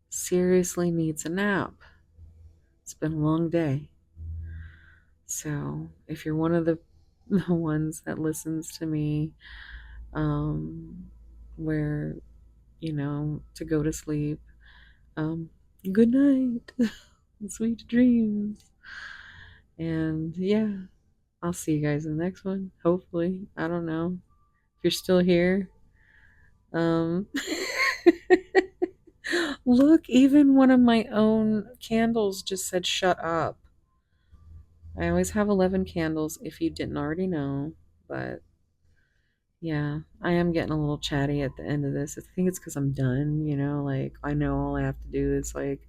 seriously needs a nap. It's been a long day. So if you're one of the ones that listens to me, where, to go to sleep, good night, sweet dreams. And yeah, I'll see you guys in the next one. Hopefully. I don't know. If you're still here. Um Look, even one of my own candles just said shut up. I always have 11 candles if you didn't already know, but yeah, I am getting a little chatty at the end of this. I think it's because I'm done, like I know all I have to do is like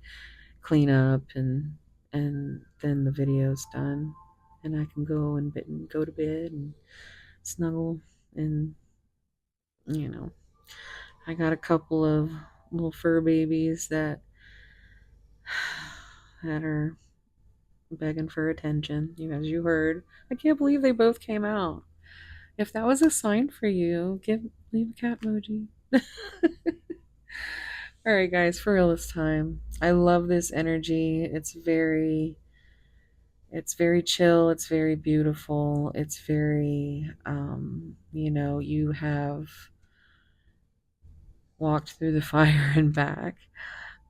clean up and then the video's done and I can go and go to bed and snuggle and you know, I got a couple of little fur babies that are begging for attention. As you heard, I can't believe they both came out. If that was a sign for you, leave a cat emoji. All right, guys, for real this time. I love this energy. It's very chill. It's very beautiful. It's very, you have walked through the fire and back.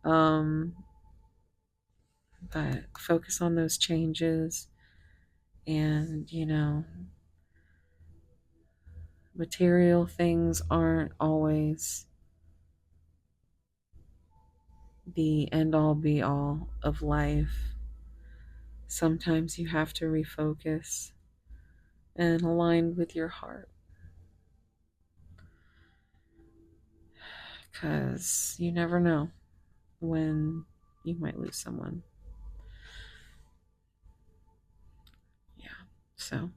Um, but focus on those changes and, material things aren't always the end all be all of life. Sometimes you have to refocus and align with your heart because you never know when you might lose someone. Yeah. So,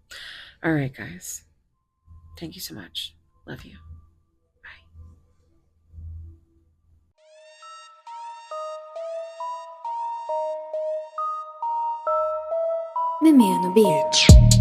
all right, guys. Thank you so much. Love you. Bye. Mimiano Beach.